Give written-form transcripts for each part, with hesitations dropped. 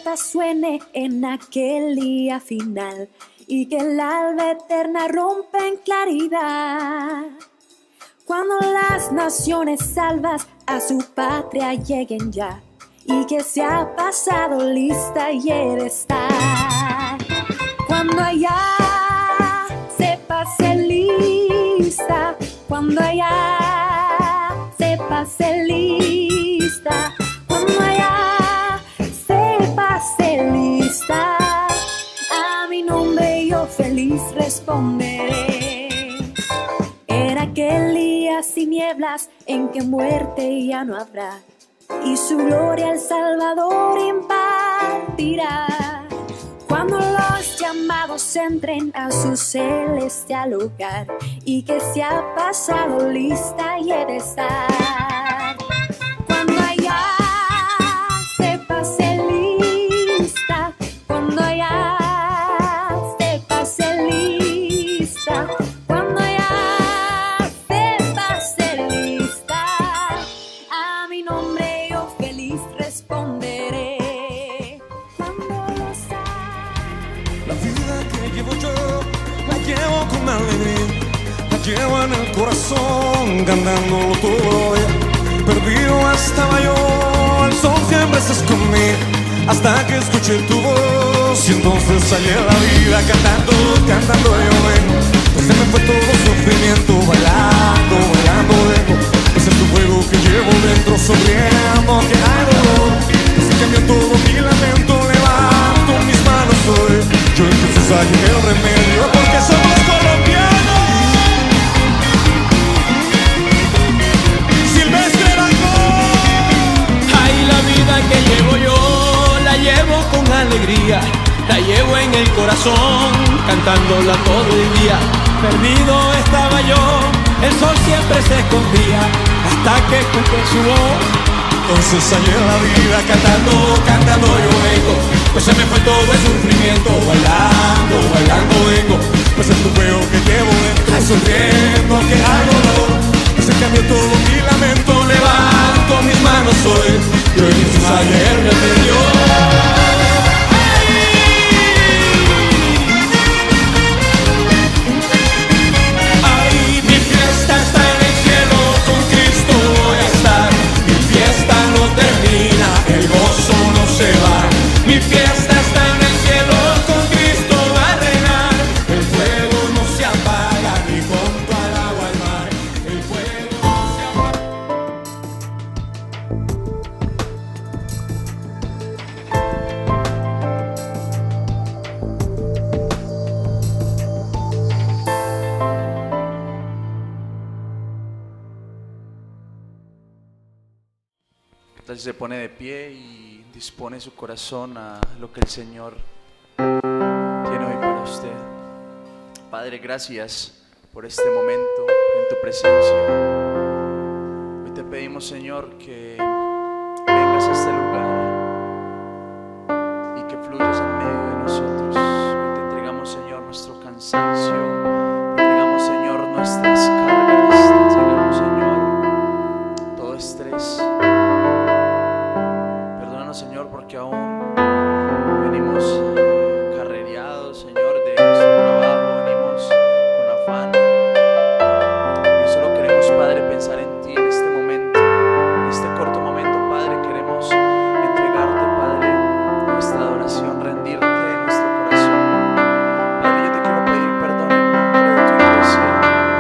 trompeta suene en aquel día final y que el alba eterna rompe en claridad. Cuando las naciones salvas a su patria lleguen ya y que se ha pasado lista y he de estar. Cuando allá se pase lista, cuando allá se pase lista, cuando allá se pase lista, a mi nombre yo feliz responderé. En aquel día sin nieblas en que muerte ya no habrá, y su gloria el Salvador impartirá. Cuando los llamados entren a su celestial hogar y que se ha pasado lista y he de estar. Cuando allá se pase lista, cuando allá se pase lista, cuando allá se pase lista, a mi nombre yo feliz responderé. La vida que llevo yo, la llevo con alegría, la llevo en el corazón, cantándolo todo día. Perdido estaba yo, el sol siempre se escondía, hasta que escuché tu voz y entonces salí a la vida cantando, cantando yo vengo. Pues se me fue todo sufrimiento, bailando, bailando vengo. Pues es tu fuego que llevo dentro, sonriendo que hay dolor. Pues se cambió todo mi lamento, levanto mis manos hoy. Yo en Jesús hallé el remedio, porque somos colombianos. Silvestre Dangond. Ay, la vida que llevo yo, la llevo con alegría, la llevo en el corazón, cantándola todo el día. Perdido estaba yo, el sol siempre se escondía, hasta que escuché su voz. Entonces hallé la vida cantando, cantando yo vengo. Pues se me fue todo el sufrimiento, bailando, bailando vengo. Pues es tu fuego que llevo dentro, sonriendo que hay dolor. Pues se cambió todo mi lamento, levanto mis manos hoy. Yo en Jesús hallé el remedio. Mi fiesta está en el cielo, con Cristo va a reinar. El fuego no se apaga, ni junto al agua al mar. El fuego no se Entonces se pone de pie y dispone su corazón a lo que el Señor tiene hoy para usted. Padre, gracias por este momento en tu presencia. Hoy te pedimos, Señor, que vengas a este lugar y que fluyas en medio de nosotros. Hoy te entregamos, Señor, nuestro cansancio, te entregamos, Señor, nuestras cargas, te entregamos, Señor, todo estrés. Señor, porque aún venimos carrereados, Señor, de nuestro trabajo, venimos con afán. Y solo queremos, Padre, pensar en ti en este momento, en este corto momento, Padre. Queremos entregarte, Padre, nuestra adoración, rendirte nuestro corazón. Padre, yo te quiero pedir perdón en nombre de tu iglesia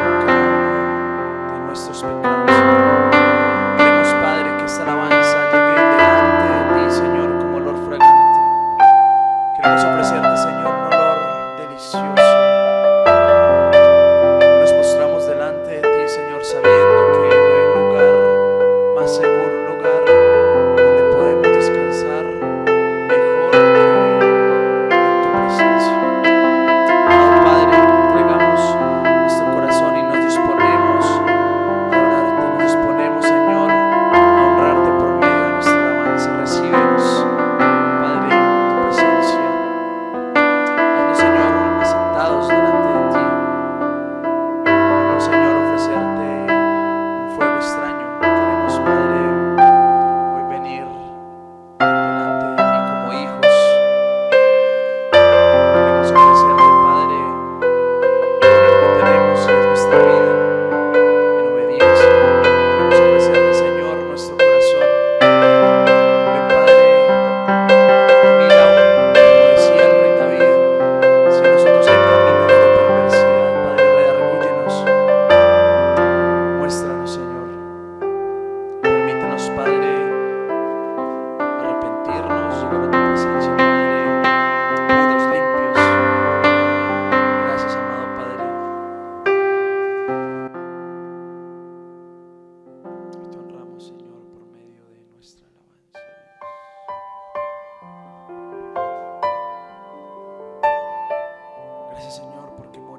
por cada uno de nuestros pecados. Queremos, Padre, que esta alabanza llegue delante de ti, Señor, como olor fragante. Queremos ofrecerte, Señor, un olor delicioso. Nos postramos delante de ti, Señor, sabiendo que no hay un lugar más seguro, un lugar donde podemos descansar mejor que en tu presencia. Amado Padre, te entregamos nuestro corazón y nos disponemos a adorarte, nos disponemos, Señor, a honrarte por medio de nuestra alabanza. Recíbenos, Padre, en tu presencia. Haznos, Señor, aceptar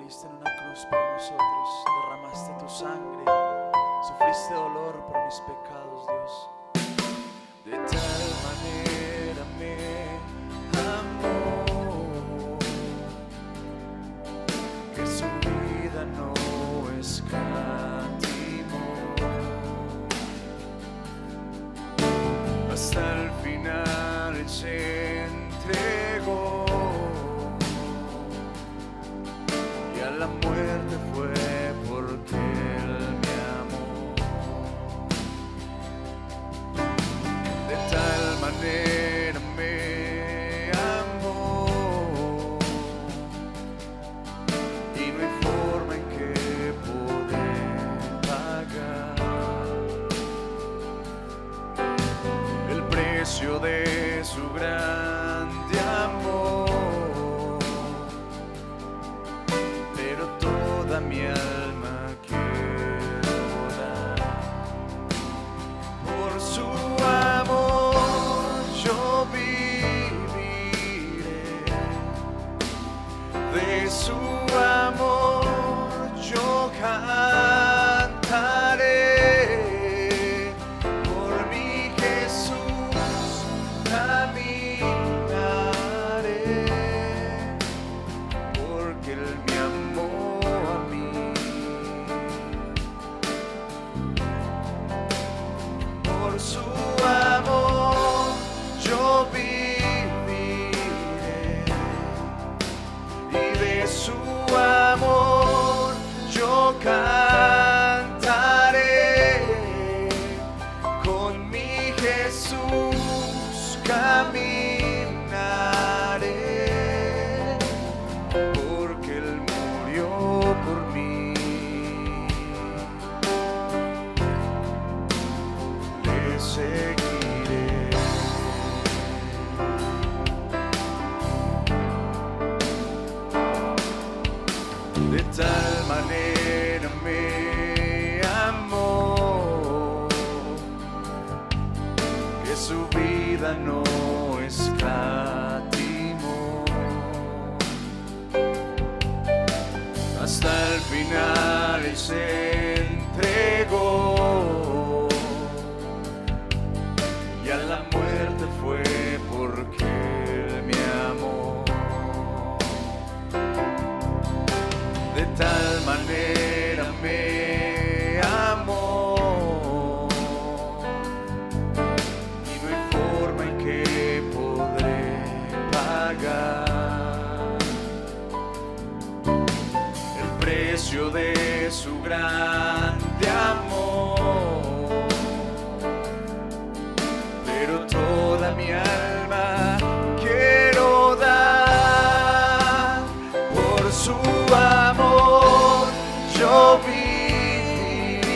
moriste en una cruz por nosotros, derramaste tu sangre, sufriste dolor por mis pecados, Dios. De tal manera me amó que su vida no escatimó. Hasta el final Él se entregó y a la muerte fue porque Él me amó. De tal manera me amó y no hay forma en que poder pagar el precio de su grande amor, pero toda mi alma quiero dar. Por su amor yo viviré, de su amor yo cantaré, por mi Jesús caminaré, porque Él me amó a mí. Por su amor yo viviré y de su amor yo cantaré, con mi Jesús caminaré, porque Él murió por mí. Le seguiré. De tal manera me amó que su vida no escatimó. Hasta el final Él se entregó y a la muerte fue porque Él me amó. De tal manera me amó y no hay forma en que podré pagar el precio de su grande amor, pero toda mi alma quiero dar. Por su amor yo viviré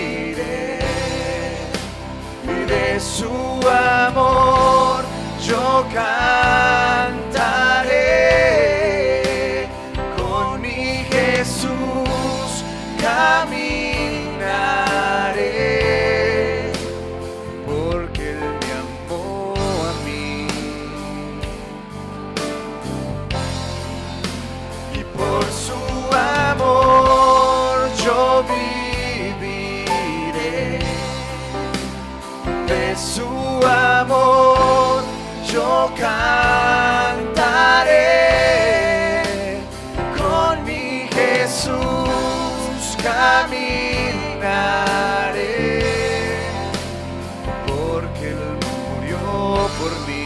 y de su amor yo cantaré, con mi Jesús caminaré, porque Él me amó a mí. Y por su amor yo viviré, de su amor yo cantaré, con mi Jesús caminaré, porque Él murió por mí.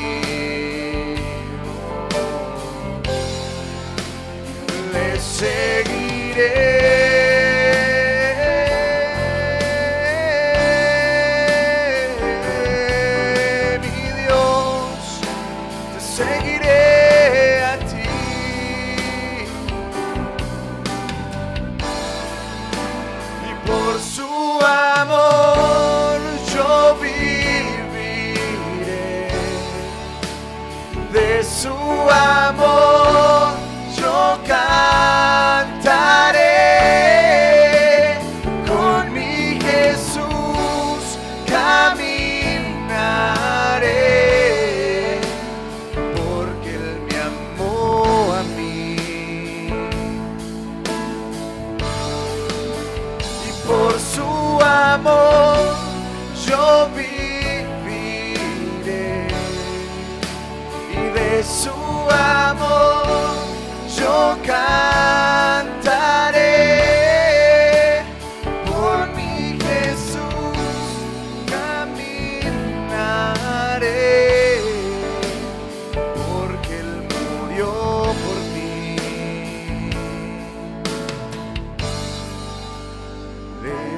Le seguiré. Mi Dios, te seguiré a ti. Y por su amor yo viviré, de su amor yo cantaré,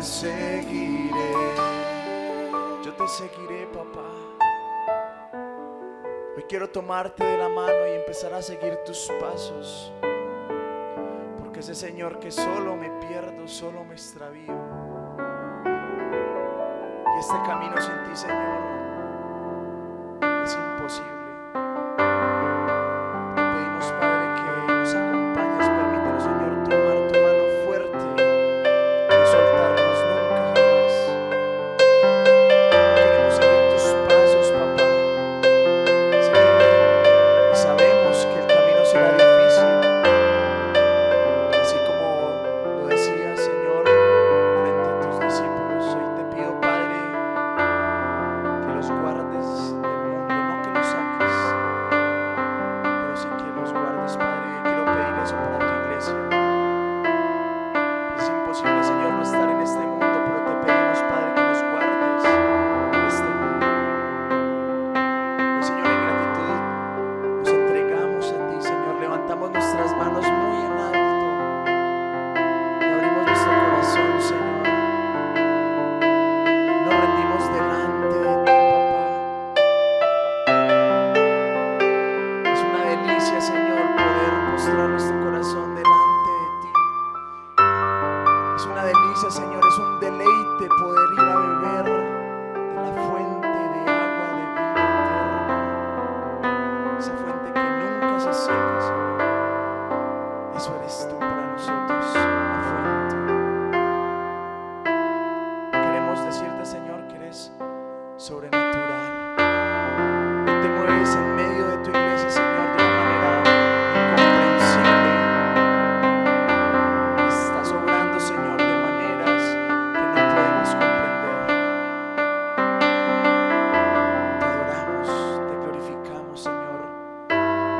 seguiré. Yo te seguiré, papá. Hoy quiero tomarte de la mano y empezar a seguir tus pasos, porque ese Señor que solo me pierdo, solo me extravío, y este camino sin ti, Señor, es imposible. Te pedimos, Padre, que nos acompañes. Permítenos, Señor, tomar tu mano fuerte, no soltarnos nunca jamás. Queremos seguir tus pasos, papá. Sé que sabemos que el camino será difícil, así como lo decías, Señor, frente a tus discípulos. Hoy te pido, Padre, que los guardes del mundo, no que los saques, pero sí que los guardes, Padre. Yo quiero pedir eso para tu iglesia. Es imposible, Señor, no estar en este mundo, pero te pedimos, Padre, que nos guardes de este mundo. Hoy, Señor, en gratitud nos entregamos a ti, Señor. Levantamos nuestras manos muy en alto y abrimos nuestro corazón, Señor. Nos rendimos delante de ti, papá. Es una delicia, Señor, poder mostrar nuestro corazón delante de ti. Es una delicia, Señor, es un deleite poder ir a beber de la fuente de agua de vida eterna. Esa fuente que nunca se seca, Señor. Eso eres tú para nosotros, una fuente. Queremos decirte, Señor, que eres sobrenatural. Hoy te mueves en medio de tu iglesia, Señor, de una manera incomprensible. Estás obrando, Señor, de maneras que no podemos comprender. Te adoramos, te glorificamos, Señor, a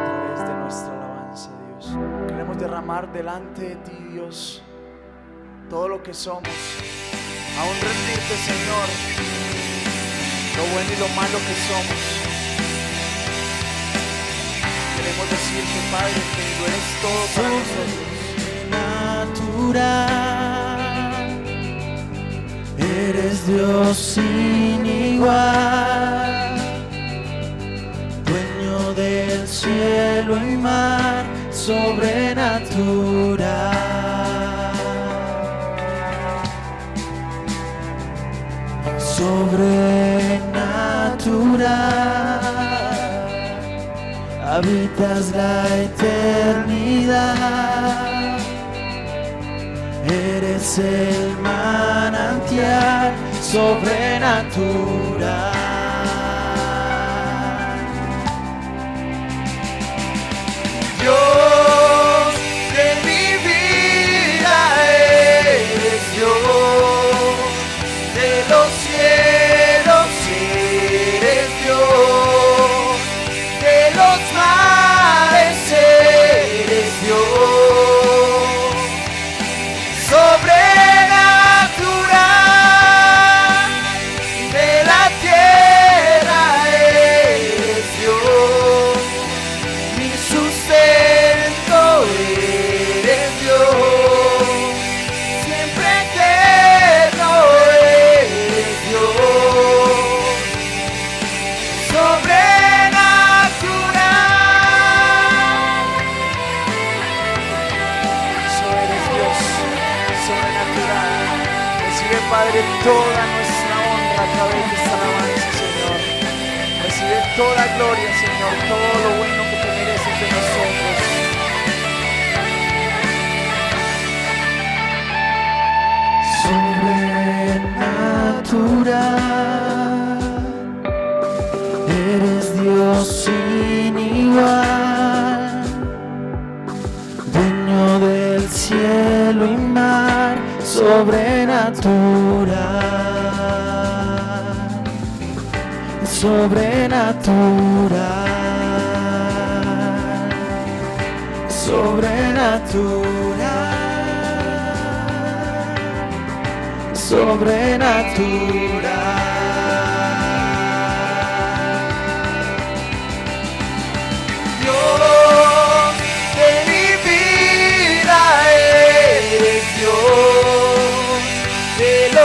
través de nuestra alabanza, Dios. Queremos derramar delante de ti, Dios, todo lo que somos. Aún rendirte, Señor, lo bueno y lo malo que somos. Queremos decirte, Padre, que lo eres todo para nosotros. Natural, eres Dios sin igual, dueño del cielo y mar, sobrenatural. Sobrenatural, habitas la eternidad, eres el manantial sobrenatural. Dios de mi vida, eres Dios de los cielos, eres Dios de los mares, eres Dios sobrenatural, de la tierra eres Dios, mi sustento eres Dios, siempre eterno eres Dios, sobrenatural. Eso eres, Dios, sobrenatural. Recibe, Padre, toda nuestra honra a través de esta alabanza, Señor. Recibe toda gloria, Señor, todo lo bueno que te mereces de nosotros. Sobrenatural, eres Dios sin igual, dueño del cielo y mar, sobrenatural, sobrenatural, sobrenatural, sobrenatural. Dios de mi vida, eres Dios de los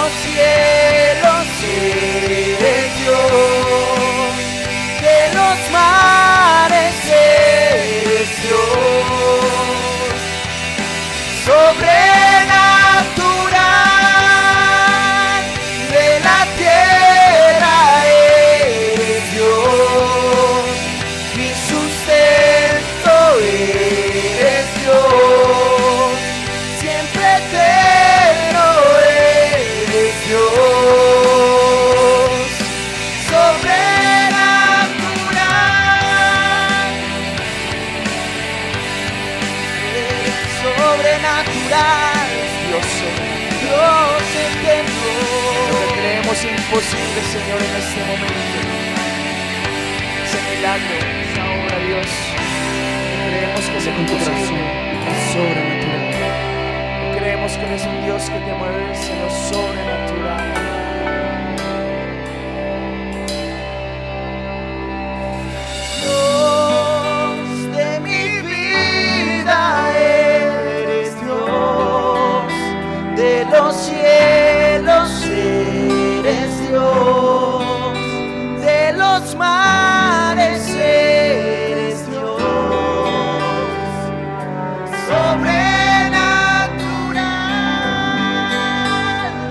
sobrenatural, Dios eterno. Lo que creemos imposible, Señor, en este momento, ese milagro, esa obra, Dios, creemos que se imposible, es sobrenatural. creemos que eres un Dios que te mueves en lo sobrenatural. Los cielos eres Dios, de los mares eres Dios, sobrenatural,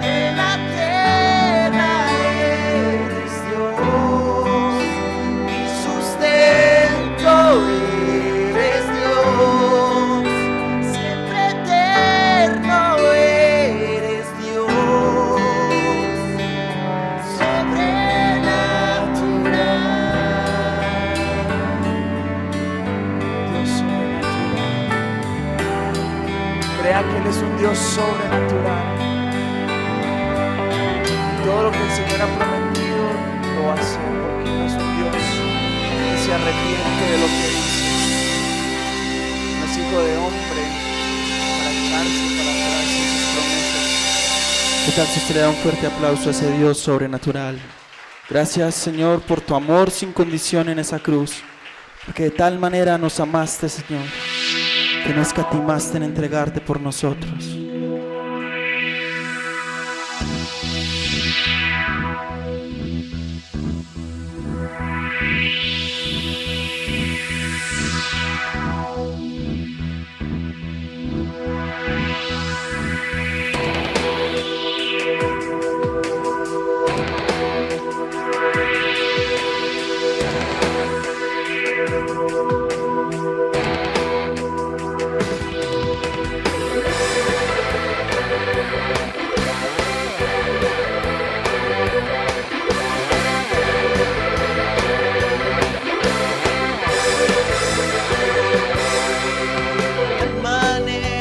en la tierra eres Dios, mi sustento eres Dios, siempre eterno eres crea que Él es un Dios sobrenatural. Todo lo que el Señor ha prometido lo va a hacer, porque no es un Dios que se arrepiente de lo que dice. No es hijo de hombre para echarse, para atrás sus promesas. ¿Qué tal si usted le da un fuerte aplauso a ese Dios sobrenatural? Gracias, Señor, por tu amor sin condición en esa cruz, porque de tal manera nos amaste, Señor, que no escatimaste en entregarte por nosotros.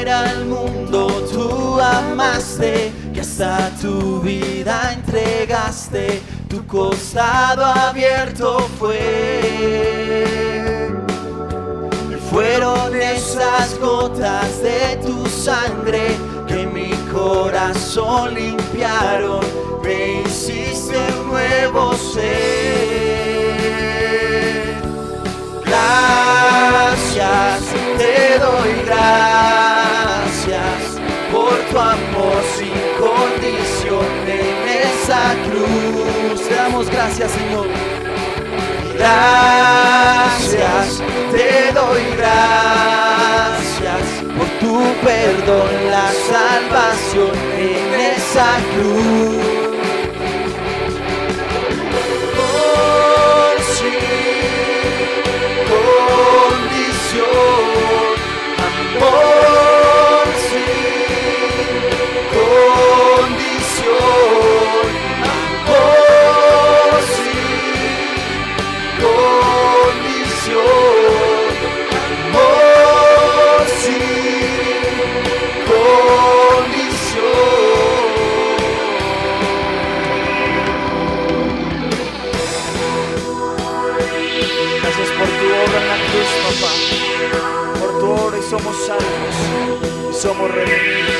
Al mundo tú amaste, que hasta tu vida entregaste, tu costado abierto fue. Y fueron esas gotas de tu sangre que mi corazón limpiaron, me hiciste un nuevo ser. Gracias, te doy gracias por tu amor sin condición en esa cruz. Te damos gracias, Señor. Gracias, te doy gracias por tu perdón, la salvación en esa cruz. Por sin condición, amor sin condición, amor sin condición, amor sin condición. Gracias por tu obra en la cruz, papá. Por tu obra y somos salvos y somos redimidos.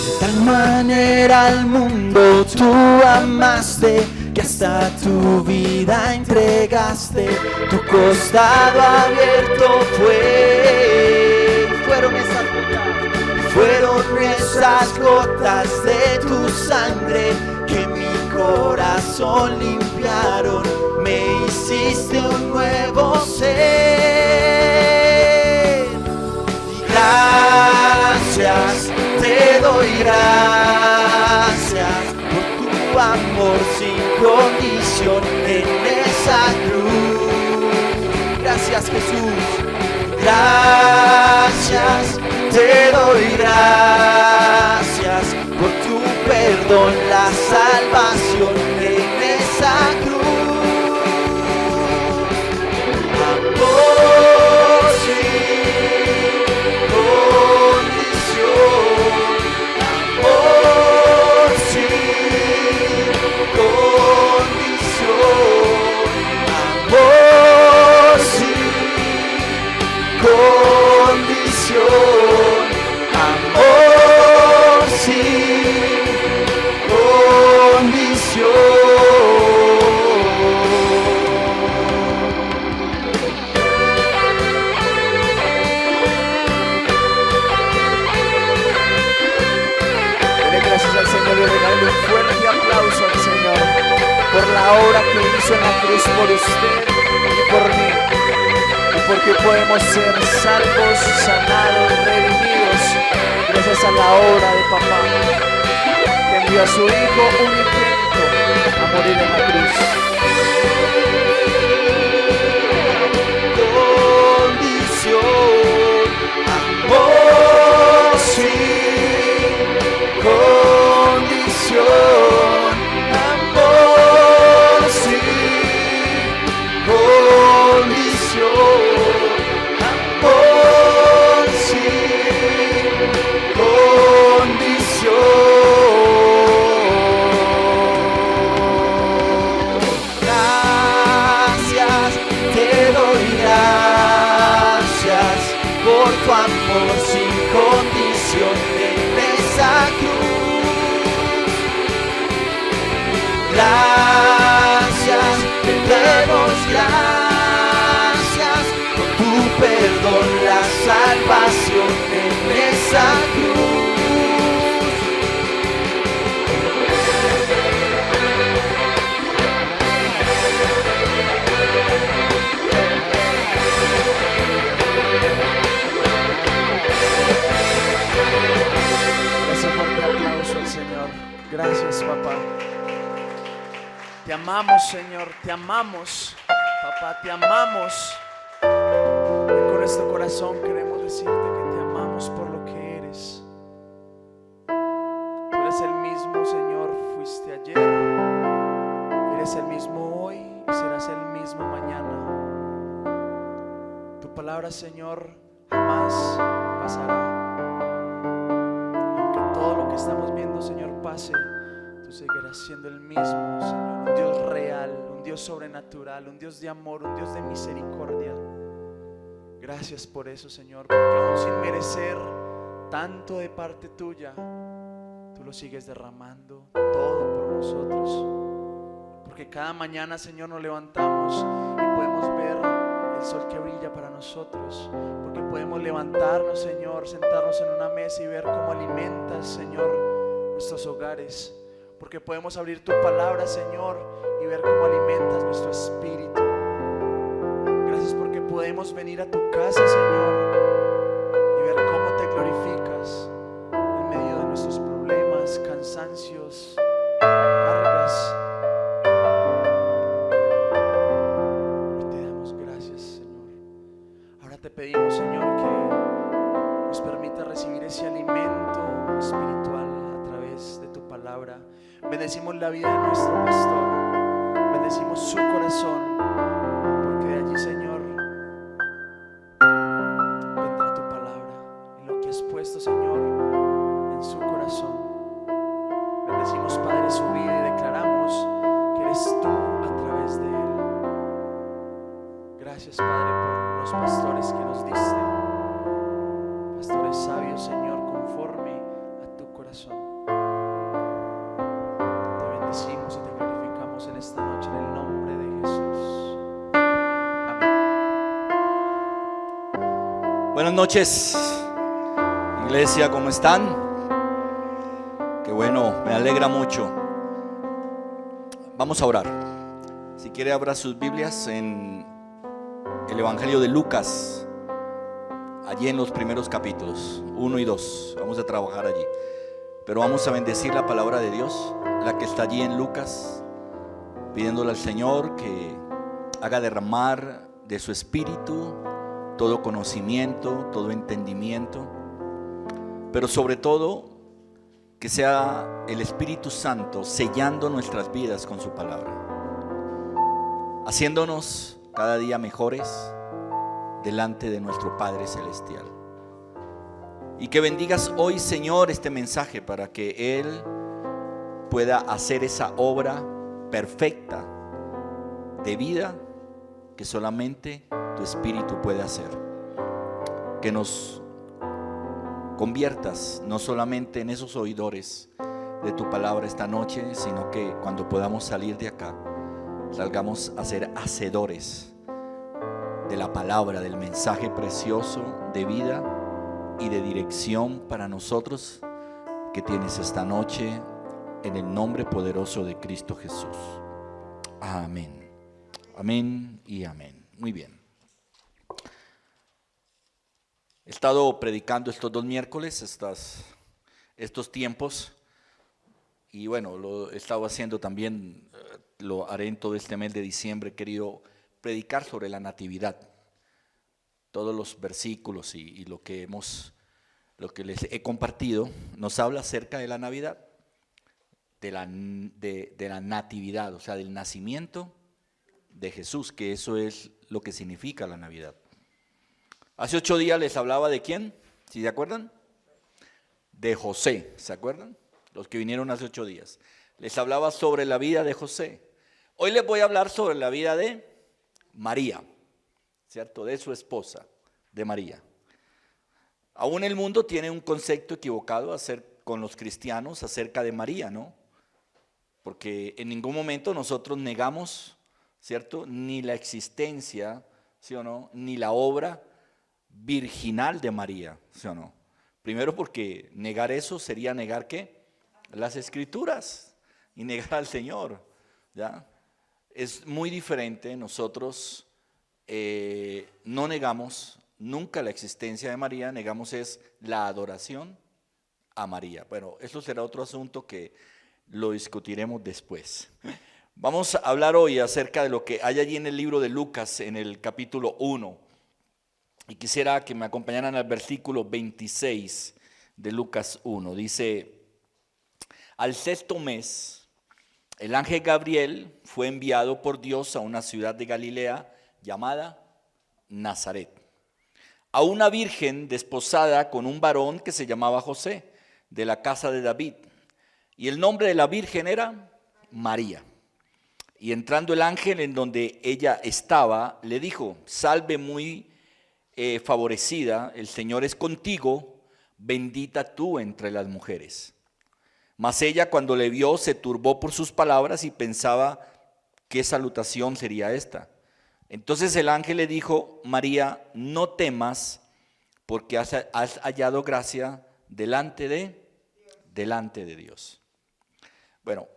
De tal manera al mundo tú amaste, que hasta tu vida entregaste, tu costado abierto fue. Fueron esas gotas de tu sangre que mi corazón limpiaron, me hiciste un nuevo ser. Y gracias, te doy gracias por tu amor sin condición en esa cruz. Gracias, Jesús. Gracias, te doy gracias por tu perdón, la salvación en esa cruz. Amor por la obra que hizo en la cruz por usted y por mí, y porque podemos ser salvos, sanados, redimidos gracias a la obra de papá, que envió a su Hijo unigénito a morir en la cruz. Condición, amor, sí, condición, amor, sí, condición, amor, sí, condición. Gracias, te doy gracias por tu amor sin condición en esa cruz. Gracias, te damos gracias por tu perdón, la salvación en esa cruz. Ese fuerte aplauso al Señor. Gracias, papá. Te amamos, Señor, te amamos, papá, te amamos. Y con nuestro corazón queremos decirte que te amamos por lo que eres. Tú eres el mismo, Señor, fuiste ayer, eres el mismo hoy y serás el mismo mañana. Tu palabra, Señor, jamás pasará. Aunque todo lo que estamos viendo, Señor, pase, tú seguirás siendo el mismo, Señor, un Dios real, un Dios sobrenatural, un Dios de amor, un Dios de misericordia. Gracias por eso, Señor, porque aún sin merecer tanto de parte tuya, tú lo sigues derramando todo por nosotros. Porque cada mañana, Señor, nos levantamos y podemos ver el sol que brilla para nosotros. Porque podemos levantarnos, Señor, sentarnos en una mesa y ver cómo alimentas, Señor, nuestros hogares. Porque podemos abrir tu palabra, Señor, y ver cómo alimentas nuestro espíritu. Gracias porque podemos venir a tu casa, Señor, y ver cómo te glorificas en medio de nuestros problemas, cansancios, cargas. Y te damos gracias, Señor. Ahora te pedimos, Señor, que nos permita recibir ese alimento espiritual a través de tu palabra. Bendecimos la vida de nuestro pastor, bendecimos su corazón, porque de allí, Señor, vendrá tu palabra y lo que has puesto, Señor, en su corazón. Bendecimos, Padre, su vida y declaramos que eres tú a través de él. Gracias, Padre, por los pastores que nos diste, pastores sabios, Señor, conforme a tu corazón. Bendecimos y te glorificamos en esta noche en el nombre de Jesús. Amén. Buenas noches, iglesia, ¿cómo están? Qué bueno, me alegra mucho. Vamos a orar. Si quiere, abra sus Biblias en el Evangelio de Lucas, allí en los primeros capítulos 1 y 2. Vamos a trabajar allí, pero vamos a bendecir la palabra de Dios, la que está allí en Lucas, pidiéndole al Señor que haga derramar de su espíritu todo conocimiento, todo entendimiento, pero sobre todo que sea el Espíritu Santo sellando nuestras vidas con su palabra, haciéndonos cada día mejores delante de nuestro Padre Celestial. Y que bendigas hoy, Señor, este mensaje para que Él pueda hacer esa obra perfecta de vida que solamente tu Espíritu puede hacer. Que nos conviertas no solamente en esos oidores de tu palabra esta noche, sino que cuando podamos salir de acá, salgamos a ser hacedores de la palabra, del mensaje precioso de vida y de dirección para nosotros que tienes esta noche, en el nombre poderoso de Cristo Jesús. Amén. Amén y amén. Muy bien. He estado predicando estos 2 miércoles, estos tiempos, y bueno, lo he estado haciendo también, lo haré en todo este mes de diciembre. He querido predicar sobre la natividad. Todos los versículos y lo que les he compartido nos habla acerca de la Navidad, de la natividad, o sea, del nacimiento de Jesús, que eso es lo que significa la Navidad. Hace 8 días les hablaba de quién, ¿sí se acuerdan? De José, ¿se acuerdan? Los que vinieron hace 8 días. Les hablaba sobre la vida de José. Hoy les voy a hablar sobre la vida de María, ¿cierto? De su esposa, de María. Aún el mundo tiene un concepto equivocado con los cristianos acerca de María, ¿no? Porque en ningún momento nosotros negamos, ¿cierto? Ni la existencia, ¿sí o no? Ni la obra virginal de María, ¿sí o no? Primero porque negar eso sería negar ¿qué? Las Escrituras y negar al Señor, ¿ya? Es muy diferente. Nosotros no negamos nunca la existencia de María, negamos es la adoración a María. Bueno, eso será otro asunto que lo discutiremos después. Vamos a hablar hoy acerca de lo que hay allí en el libro de Lucas, en el capítulo 1. Y quisiera que me acompañaran al versículo 26 de Lucas 1. Dice: al 6º mes, el ángel Gabriel fue enviado por Dios a una ciudad de Galilea llamada Nazaret, a una virgen desposada con un varón que se llamaba José, de la casa de David. Y el nombre de la virgen era María. Y entrando el ángel en donde ella estaba, le dijo: salve muy favorecida, el Señor es contigo, bendita tú entre las mujeres. Mas ella, cuando le vio, se turbó por sus palabras y pensaba qué salutación sería esta. Entonces el ángel le dijo: María, no temas, porque has hallado gracia delante de Dios. Bueno,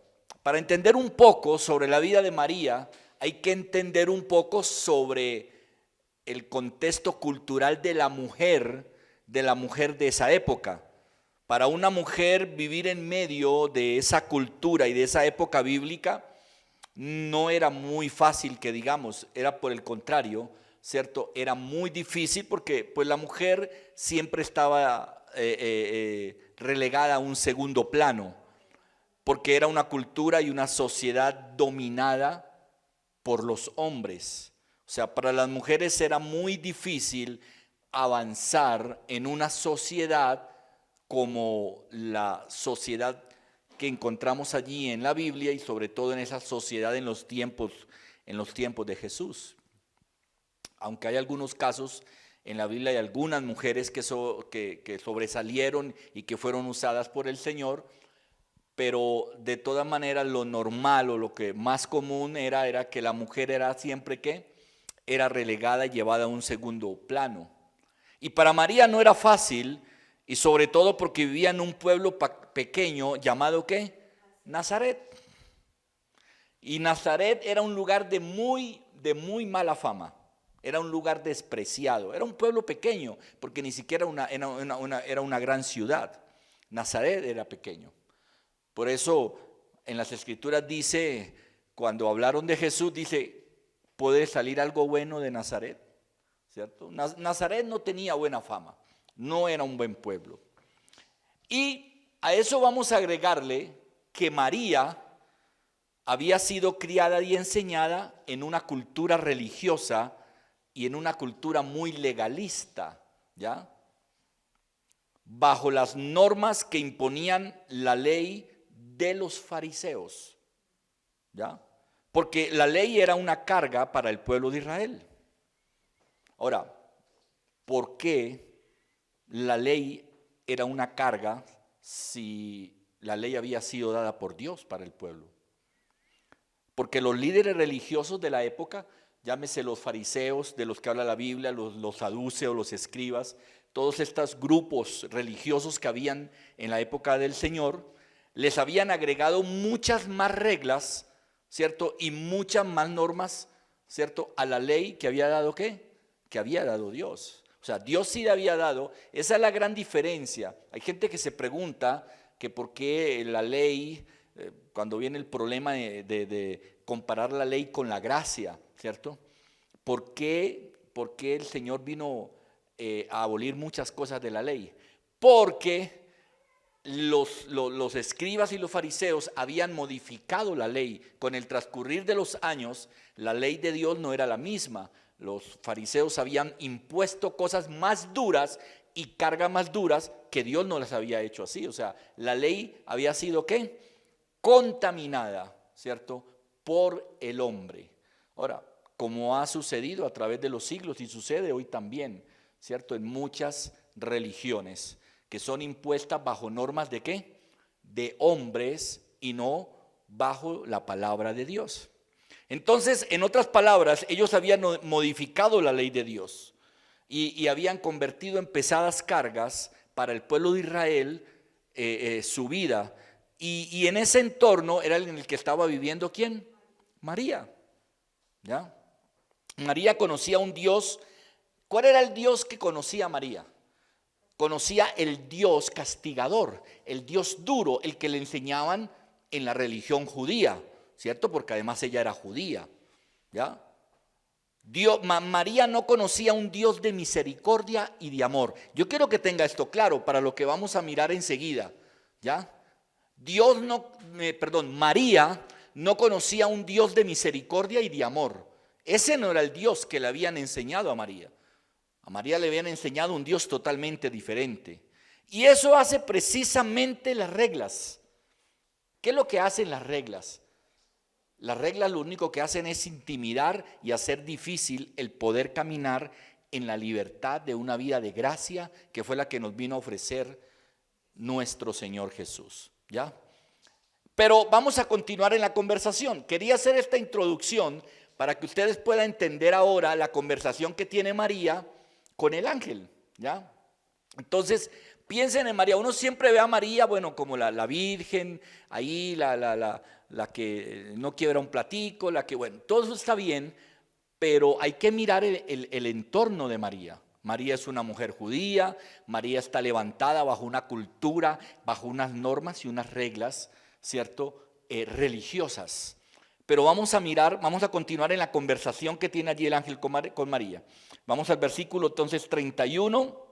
para entender un poco sobre la vida de María, hay que entender un poco sobre el contexto cultural de la mujer de esa época. Para una mujer vivir en medio de esa cultura y de esa época bíblica no era muy fácil, que digamos, era por el contrario, ¿cierto? Era muy difícil porque pues la mujer siempre estaba relegada a un segundo plano, porque era una cultura y una sociedad dominada por los hombres. O sea, para las mujeres era muy difícil avanzar en una sociedad como la sociedad que encontramos allí en la Biblia, y sobre todo en esa sociedad en los tiempos de Jesús. Aunque hay algunos casos en la Biblia, hay algunas mujeres que sobresalieron y que fueron usadas por el Señor, pero de todas maneras lo normal o lo que más común era que la mujer era siempre era relegada y llevada a un segundo plano. Y para María no era fácil, y sobre todo porque vivía en un pueblo pequeño llamado ¿qué? Nazaret. Y Nazaret era un lugar de muy mala fama. Era un lugar despreciado. Era un pueblo pequeño, porque ni siquiera era una gran ciudad. Nazaret era pequeño. Por eso en las Escrituras dice, cuando hablaron de Jesús, dice: ¿puede salir algo bueno de Nazaret? ¿Cierto? Nazaret no tenía buena fama, no era un buen pueblo. Y a eso vamos a agregarle que María había sido criada y enseñada en una cultura religiosa y en una cultura muy legalista, ¿ya? Bajo las normas que imponían la ley de los fariseos, ¿ya? Porque la ley era una carga para el pueblo de Israel. Ahora, ¿por qué la ley era una carga si la ley había sido dada por Dios para el pueblo? Porque los líderes religiosos de la época, llámese los fariseos de los que habla la Biblia, los saduceos, los escribas, todos estos grupos religiosos que habían en la época del Señor, les habían agregado muchas más reglas ¿cierto? Y muchas más normas, ¿cierto? A la ley que había dado, ¿qué? Que había dado Dios. O sea, Dios sí le había dado. Esa es la gran diferencia. Hay gente que se pregunta que por qué la ley, cuando viene el problema de comparar la ley con la gracia, ¿cierto? ¿Por qué el Señor vino a abolir muchas cosas de la ley? Porque los escribas y los fariseos habían modificado la ley. Con el transcurrir de los años, la ley de Dios no era la misma. Los fariseos habían impuesto cosas más duras y cargas más duras que Dios no las había hecho así. O sea, la ley había sido, ¿qué? Contaminada, ¿cierto? Por el hombre. Ahora, como ha sucedido a través de los siglos y sucede hoy también, ¿cierto? En muchas religiones que son impuestas bajo normas de ¿qué? De hombres y no bajo la palabra de Dios. Entonces, en otras palabras, ellos habían modificado la ley de Dios y habían convertido en pesadas cargas para el pueblo de Israel su vida. Y en ese entorno era en el que estaba viviendo ¿quién? María. ¿Ya? María conocía un Dios. ¿Cuál era el Dios que conocía María? Conocía el Dios castigador, el Dios duro, el que le enseñaban en la religión judía, ¿cierto? Porque además ella era judía, ¿ya? María no conocía un Dios de misericordia y de amor. Yo quiero que tenga esto claro para lo que vamos a mirar enseguida, ¿ya? María no conocía un Dios de misericordia y de amor. Ese no era el Dios que le habían enseñado a María. A María le habían enseñado un Dios totalmente diferente. Y eso hace precisamente las reglas. ¿Qué es lo que hacen las reglas? Las reglas lo único que hacen es intimidar y hacer difícil el poder caminar en la libertad de una vida de gracia que fue la que nos vino a ofrecer nuestro Señor Jesús. ¿Ya? Pero vamos a continuar en la conversación. Quería hacer esta introducción para que ustedes puedan entender ahora la conversación que tiene María con el ángel, ¿ya? Entonces, piensen en María. Uno siempre ve a María, bueno, como la virgen, ahí la que no quiebra un platico, la que, bueno, todo eso está bien, pero hay que mirar el entorno de María. María es una mujer judía, María está levantada bajo una cultura, bajo unas normas y unas reglas, ¿cierto? Religiosas. Pero vamos a continuar en la conversación que tiene allí el ángel con María. Vamos al versículo entonces 31.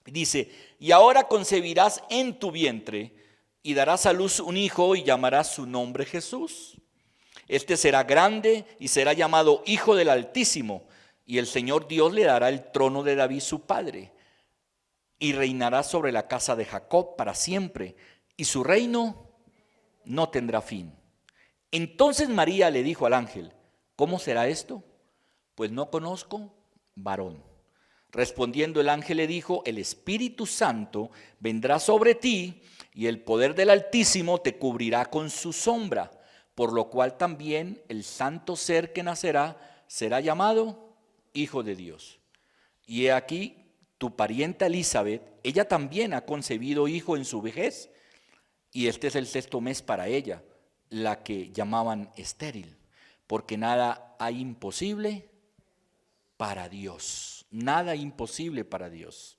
Dice, y ahora concebirás en tu vientre y darás a luz un hijo y llamarás su nombre Jesús. Este será grande y será llamado Hijo del Altísimo. Y el Señor Dios le dará el trono de David su padre. Y reinará sobre la casa de Jacob para siempre. Y su reino no tendrá fin. Entonces María le dijo al ángel, ¿cómo será esto? Pues no conozco varón. Respondiendo el ángel le dijo, el Espíritu Santo vendrá sobre ti y el poder del Altísimo te cubrirá con su sombra, por lo cual también el santo ser que nacerá será llamado Hijo de Dios. Y he aquí, tu parienta Elizabeth, ella también ha concebido hijo en su vejez, y este es el 6º mes para ella, la que llamaban estéril, porque nada hay imposible para Dios, nada imposible para Dios.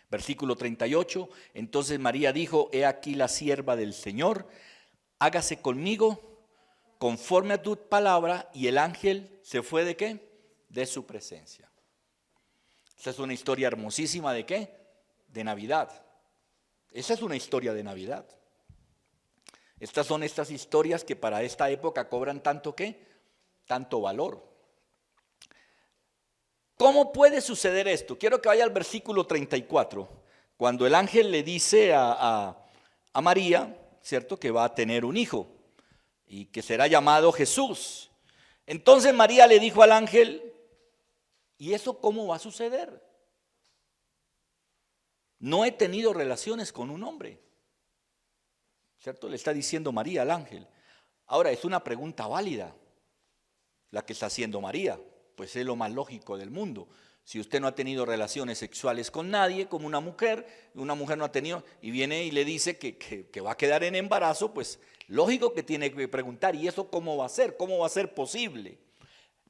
Versículo 38, entonces María dijo, he aquí la sierva del Señor, hágase conmigo conforme a tu palabra, y el ángel se fue ¿de qué? De su presencia. Esta es una historia hermosísima ¿de qué? De Navidad. Esa es una historia de Navidad. Estas son estas historias que para esta época cobran tanto ¿qué? Tanto valor. ¿Cómo puede suceder esto? Quiero que vaya al versículo 34, cuando el ángel le dice a María, ¿cierto? Que va a tener un hijo y que será llamado Jesús. Entonces María le dijo al ángel, ¿y eso cómo va a suceder? No he tenido relaciones con un hombre. ¿Cierto? Le está diciendo María al ángel. Ahora, es una pregunta válida la que está haciendo María, pues es lo más lógico del mundo. Si usted no ha tenido relaciones sexuales con nadie, como una mujer no ha tenido, y viene y le dice que va a quedar en embarazo, pues lógico que tiene que preguntar, ¿y eso cómo va a ser? ¿Cómo va a ser posible?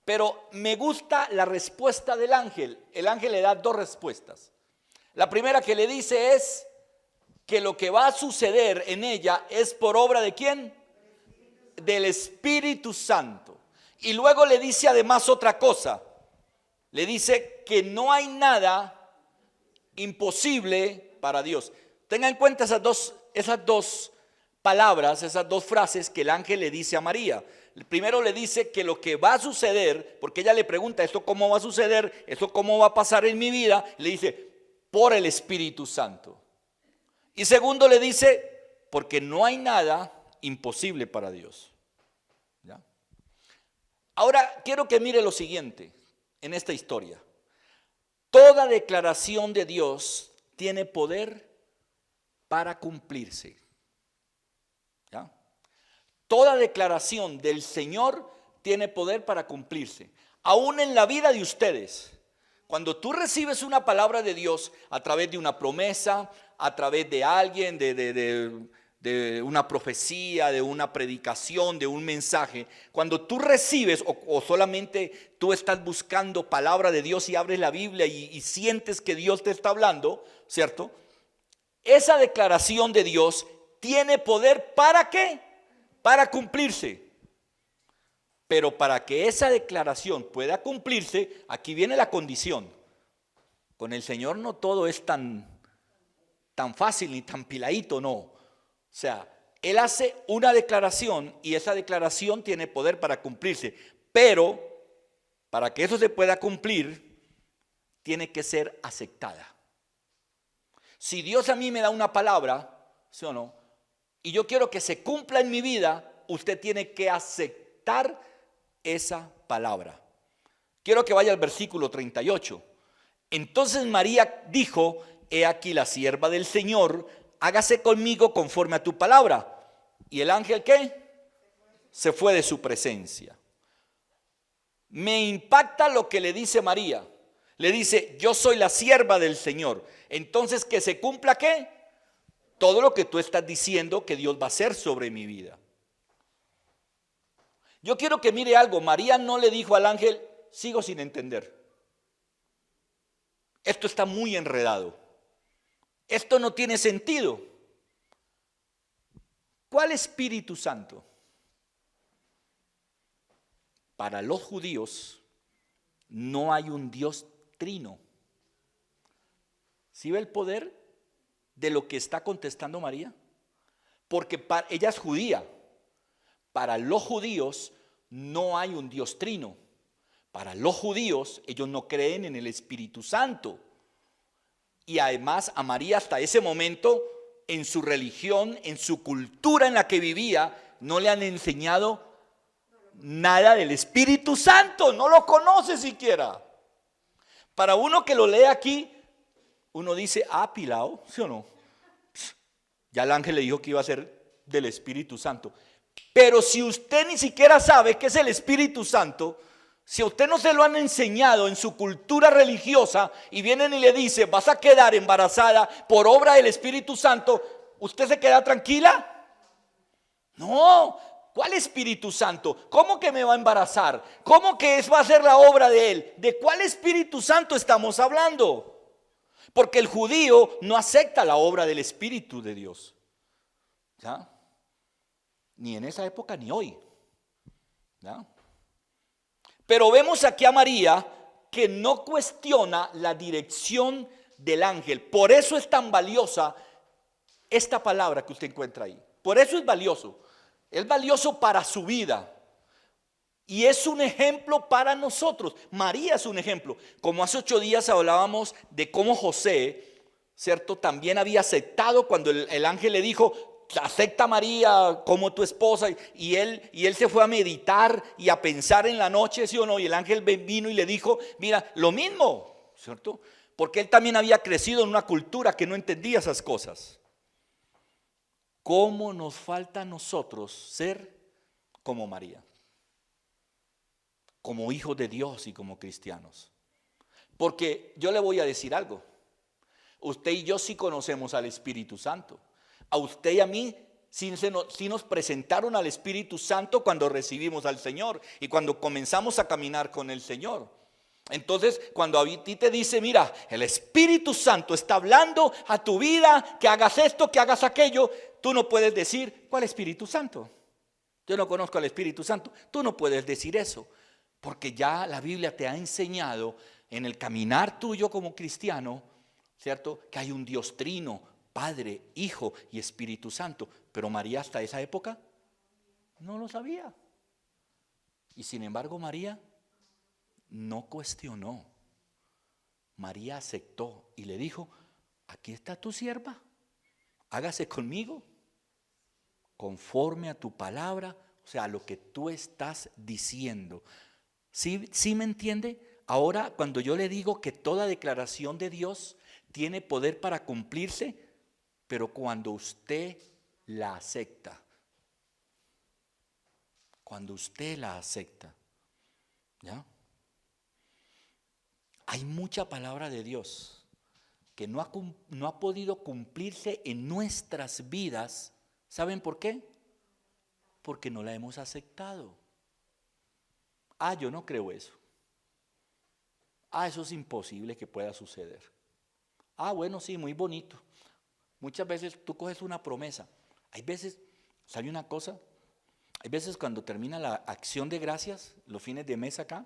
Pero me gusta la respuesta del ángel. El ángel le da dos respuestas. La primera que le dice es que lo que va a suceder en ella es por obra ¿de quién? Del Espíritu Santo. Y luego le dice además otra cosa. Le dice que no hay nada imposible para Dios. Tenga en cuenta esas dos palabras, esas dos frases que el ángel le dice a María. El primero le dice que lo que va a suceder, porque ella le pregunta, ¿esto cómo va a suceder? ¿Esto cómo va a pasar en mi vida? Le dice, por el Espíritu Santo. Y segundo le dice, porque no hay nada imposible para Dios. ¿Ya? Ahora quiero que mire lo siguiente en esta historia. Toda declaración de Dios tiene poder para cumplirse. ¿Ya? Toda declaración del Señor tiene poder para cumplirse. Aún en la vida de ustedes. Cuando tú recibes una palabra de Dios a través de una promesa, a través de alguien, de una profecía, de una predicación, de un mensaje, cuando tú recibes o solamente tú estás buscando palabra de Dios y abres la Biblia y sientes que Dios te está hablando, ¿cierto? Esa declaración de Dios tiene poder ¿para qué? Para cumplirse. Pero para que esa declaración pueda cumplirse, aquí viene la condición. Con el Señor no todo es tan fácil ni tan piladito, no. O sea, Él hace una declaración y esa declaración tiene poder para cumplirse. Pero para que eso se pueda cumplir, tiene que ser aceptada. Si Dios a mí me da una palabra, ¿sí o no? Y yo quiero que se cumpla en mi vida, usted tiene que aceptar esa palabra. Quiero que vaya al versículo 38. Entonces María dijo, he aquí la sierva del Señor, hágase conmigo conforme a tu palabra. ¿Y el ángel qué? Se fue de su presencia. Me impacta lo que le dice María. Le dice, yo soy la sierva del Señor. Entonces, ¿que se cumpla qué? Todo lo que tú estás diciendo que Dios va a hacer sobre mi vida. Yo quiero que mire algo. María no le dijo al ángel, sigo sin entender. Esto está muy enredado. Esto no tiene sentido. ¿Cuál Espíritu Santo? Para los judíos no hay un Dios trino. ¿Sí ve el poder de lo que está contestando María? Porque ella es judía. Para los judíos no hay un Dios trino. Para los judíos ellos no creen en el Espíritu Santo. Y además a María hasta ese momento en su religión, en su cultura en la que vivía, no le han enseñado nada del Espíritu Santo, no lo conoce siquiera. Para uno que lo lee aquí, uno dice, Pilao, ¿sí o no? Ya el ángel le dijo que iba a ser del Espíritu Santo. Pero si usted ni siquiera sabe qué es el Espíritu Santo, si a usted no se lo han enseñado en su cultura religiosa y vienen y le dicen, vas a quedar embarazada por obra del Espíritu Santo, ¿usted se queda tranquila? No. ¿Cuál Espíritu Santo? ¿Cómo que me va a embarazar? ¿Cómo que va a ser la obra de él? ¿De cuál Espíritu Santo estamos hablando? Porque el judío no acepta la obra del Espíritu de Dios. ¿Ya? Ni en esa época ni hoy. ¿Ya? Pero vemos aquí a María que no cuestiona la dirección del ángel. Por eso es tan valiosa esta palabra que usted encuentra ahí. Por eso es valioso. Es valioso para su vida. Y es un ejemplo para nosotros. María es un ejemplo. Como hace 8 días hablábamos de cómo José, ¿cierto? También había aceptado cuando el ángel le dijo, acepta a María como tu esposa. Y él se fue a meditar y a pensar en la noche, ¿sí o no? Y el ángel vino y le dijo, mira, lo mismo, ¿cierto? Porque él también había crecido en una cultura que no entendía esas cosas. ¿Cómo nos falta a nosotros ser como María? Como hijos de Dios y como cristianos. Porque yo le voy a decir algo. Usted y yo sí conocemos al Espíritu Santo. A usted y a mí sí nos presentaron al Espíritu Santo cuando recibimos al Señor y cuando comenzamos a caminar con el Señor. Entonces, cuando a ti te dice, mira, el Espíritu Santo está hablando a tu vida, que hagas esto, que hagas aquello, tú no puedes decir, ¿cuál Espíritu Santo? Yo no conozco al Espíritu Santo. Tú no puedes decir eso, porque ya la Biblia te ha enseñado en el caminar tuyo como cristiano, ¿cierto? Que hay un Dios trino, Padre, Hijo y Espíritu Santo. Pero María hasta esa época no lo sabía. Y sin embargo María no cuestionó. María aceptó y le dijo, aquí está tu sierva, hágase conmigo conforme a tu palabra, o sea, a lo que tú estás diciendo. ¿Sí me entiende? Ahora, cuando yo le digo que toda declaración de Dios tiene poder para cumplirse, pero cuando usted la acepta, ¿ya? Hay mucha palabra de Dios que no ha podido cumplirse en nuestras vidas. ¿Saben por qué? Porque no la hemos aceptado. Yo no creo eso. Eso es imposible que pueda suceder. Bueno, sí, muy bonito. Muchas veces tú coges una promesa. Hay veces, ¿sabe una cosa? Hay veces cuando termina la acción de gracias, los fines de mes acá,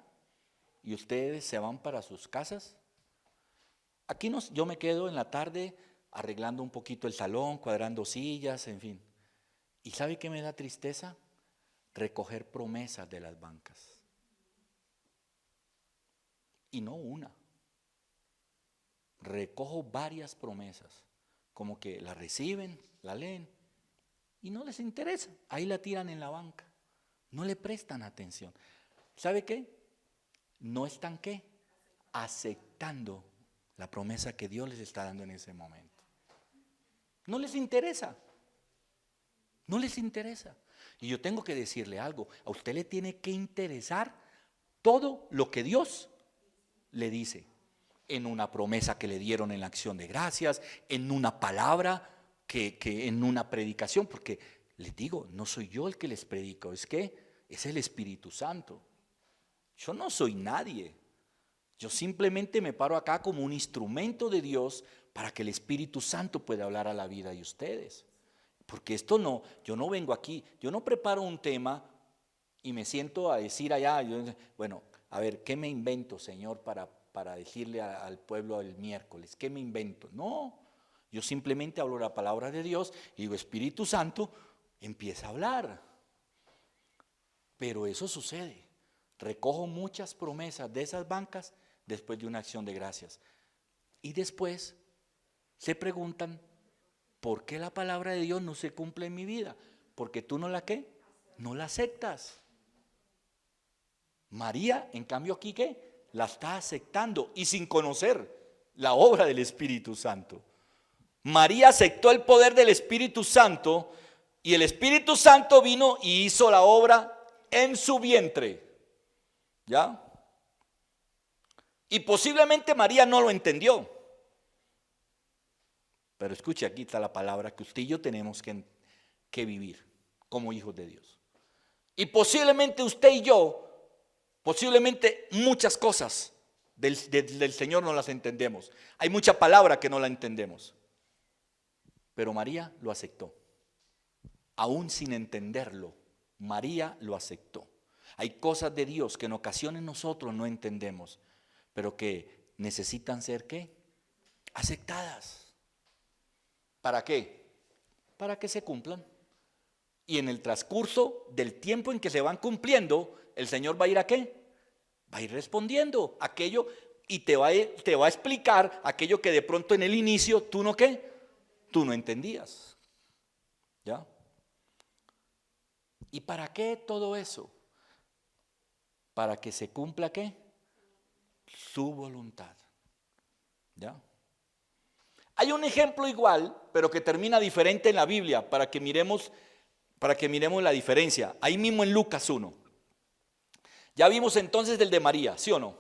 y ustedes se van para sus casas. Yo me quedo en la tarde arreglando un poquito el salón, cuadrando sillas, en fin. ¿Y sabe qué me da tristeza? Recoger promesas de las bancas. Y no una. Recojo varias promesas, como que la reciben, la leen, y no les interesa. Ahí la tiran en la banca. No le prestan atención. ¿Sabe qué? No están aceptando la promesa que Dios les está dando en ese momento. No les interesa. No les interesa. Y yo tengo que decirle algo. A usted le tiene que interesar todo lo que Dios le dice. En una promesa que le dieron en la acción de gracias, en una palabra que en una predicación. Porque les digo, no soy yo el que les predico, es el Espíritu Santo. Yo no soy nadie. Yo simplemente me paro acá como un instrumento de Dios para que el Espíritu Santo pueda hablar a la vida de ustedes. Porque yo no vengo aquí, yo no preparo un tema y me siento a decir allá, bueno, a ver, ¿qué me invento, Señor, para decirle al pueblo el miércoles? ¿Qué me invento? No, yo simplemente hablo la palabra de Dios y digo, Espíritu Santo, empieza a hablar. Pero eso sucede. Recojo muchas promesas de esas bancas después de una acción de gracias. Y después se preguntan, ¿por qué la palabra de Dios no se cumple en mi vida? Porque tú no la aceptas. María, en cambio aquí, la está aceptando y sin conocer la obra del Espíritu Santo. María aceptó el poder del Espíritu Santo y el Espíritu Santo vino y hizo la obra en su vientre. ¿Ya? Y posiblemente María no lo entendió. Pero escuche, aquí está la palabra que usted y yo tenemos que vivir como hijos de Dios. Y posiblemente usted y yo, posiblemente muchas cosas del Señor no las entendemos. Hay mucha palabra que no la entendemos. Pero María lo aceptó. Aún sin entenderlo, María lo aceptó. Hay cosas de Dios que en ocasiones nosotros no entendemos, pero que necesitan ser aceptadas. ¿Para qué? Para que se cumplan. Y en el transcurso del tiempo en que se van cumpliendo, el Señor va a ir ¿a qué? Va a ir respondiendo aquello y te va a explicar aquello que de pronto en el inicio tú no entendías. ¿Ya? ¿Y para qué todo eso? Para que se cumpla su voluntad. ¿Ya? Hay un ejemplo igual, pero que termina diferente en la Biblia, para que miremos la diferencia. Ahí mismo en Lucas 1. Ya vimos entonces del de María, ¿sí o no?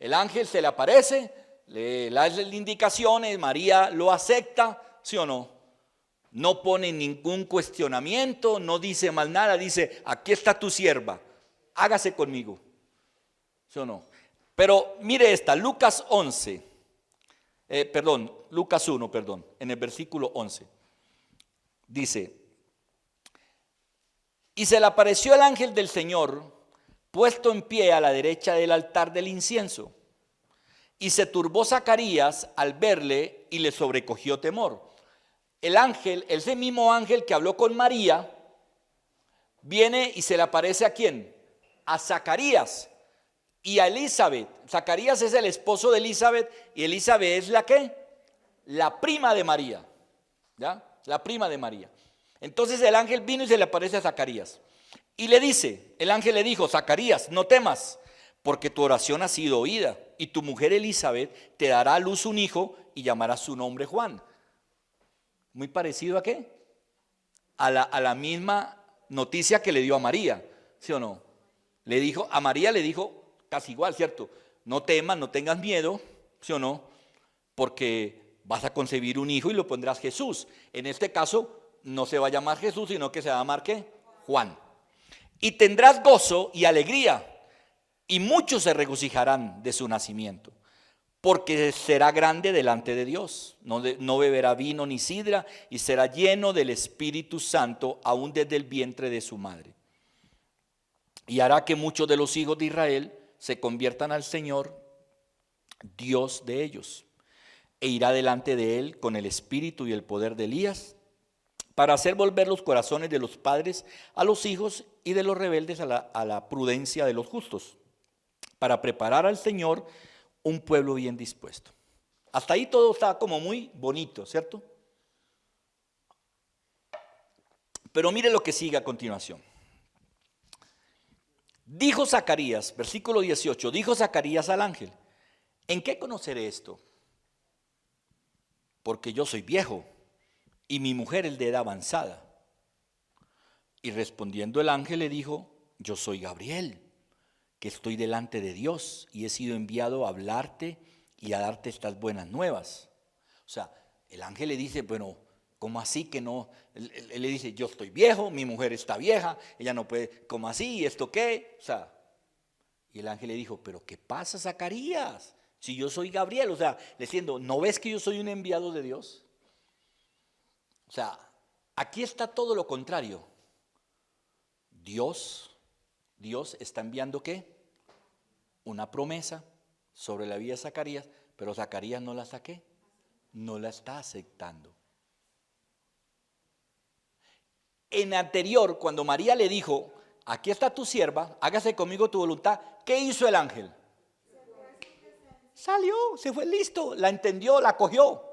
El ángel se le aparece, le da las indicaciones, María lo acepta, ¿sí o no? No pone ningún cuestionamiento, no dice más nada, dice, aquí está tu sierva, hágase conmigo, ¿sí o no? Pero mire esta, Lucas 1, en el versículo 11, dice, y se le apareció el ángel del Señor, puesto en pie a la derecha del altar del incienso. Y se turbó Zacarías al verle y le sobrecogió temor. El ángel, ese mismo ángel que habló con María, viene y se le aparece ¿a quién? A Zacarías y a Elizabeth. Zacarías es el esposo de Elizabeth y Elizabeth es la ¿qué? La prima de María, ¿ya? La prima de María. Entonces el ángel vino y se le aparece a Zacarías. Y le dice, el ángel le dijo, Zacarías, no temas, porque tu oración ha sido oída, y tu mujer Elizabeth te dará a luz un hijo y llamará su nombre Juan. Muy parecido ¿a qué? A la misma noticia que le dio a María, ¿sí o no? Le dijo, a María le dijo casi igual, ¿cierto? No temas, no tengas miedo, ¿sí o no? Porque vas a concebir un hijo y lo pondrás Jesús. En este caso no se va a llamar Jesús, sino que se va a llamar ¿qué? Juan. Y tendrás gozo y alegría, y muchos se regocijarán de su nacimiento, porque será grande delante de Dios. No beberá vino ni sidra, y será lleno del Espíritu Santo, aún desde el vientre de su madre. Y hará que muchos de los hijos de Israel se conviertan al Señor, Dios de ellos, e irá delante de él con el espíritu y el poder de Elías, para hacer volver los corazones de los padres a los hijos y de los rebeldes a la prudencia de los justos, para preparar al Señor un pueblo bien dispuesto. Hasta ahí todo está como muy bonito, ¿cierto? Pero mire lo que sigue a continuación. Dijo Zacarías, versículo 18, dijo Zacarías al ángel, ¿en qué conoceré esto? Porque yo soy viejo y mi mujer es de edad avanzada. Y respondiendo el ángel le dijo, yo soy Gabriel, que estoy delante de Dios y he sido enviado a hablarte y a darte estas buenas nuevas. O sea, el ángel le dice, bueno, ¿cómo así que no? Él le dice, yo estoy viejo, mi mujer está vieja, ella no puede, ¿cómo así? ¿Y esto qué? O sea, y el ángel le dijo, pero ¿qué pasa, Zacarías? Si yo soy Gabriel, o sea, diciendo, ¿no ves que yo soy un enviado de Dios? O sea, aquí está todo lo contrario. Dios está enviando ¿qué? Una promesa sobre la vida de Zacarías, pero Zacarías no la saqué, no la está aceptando. En anterior, cuando María le dijo, aquí está tu sierva, hágase conmigo tu voluntad, ¿qué hizo el ángel? Salió, se fue listo, la entendió, la cogió.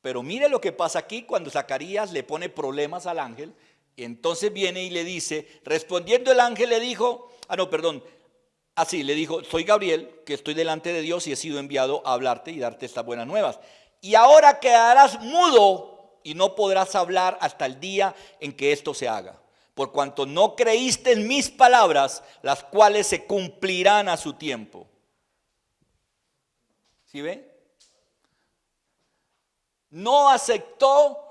Pero mire lo que pasa aquí cuando Zacarías le pone problemas al ángel. Y entonces viene y le dice, respondiendo el ángel le dijo, le dijo, soy Gabriel, que estoy delante de Dios y he sido enviado a hablarte y darte estas buenas nuevas. Y ahora quedarás mudo y no podrás hablar hasta el día en que esto se haga. Por cuanto no creíste en mis palabras, las cuales se cumplirán a su tiempo. ¿Sí ven? No aceptó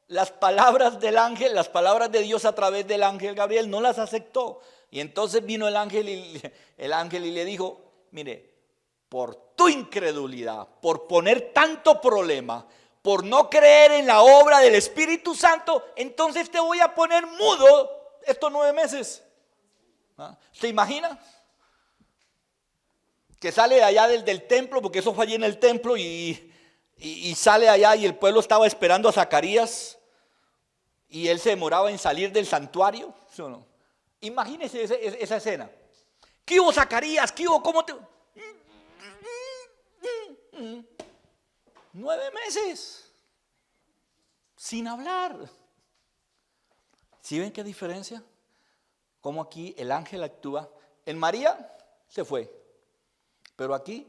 las palabras del ángel, las palabras de Dios a través del ángel Gabriel, no las aceptó. Y entonces vino el ángel y le dijo, mire, por tu incredulidad, por poner tanto problema, por no creer en la obra del Espíritu Santo, entonces te voy a poner mudo estos 9 meses. ¿Se imagina? Que sale de allá del templo, porque eso fue allí en el templo, y sale allá y el pueblo estaba esperando a Zacarías y él se demoraba en salir del santuario. ¿Sí o no? Imagínese esa escena. ¿Qué hubo, Zacarías? ¿Qué hubo? ¿Cómo te...? 9 meses sin hablar. ¿Sí ven qué diferencia? Cómo aquí el ángel actúa. En María se fue, pero aquí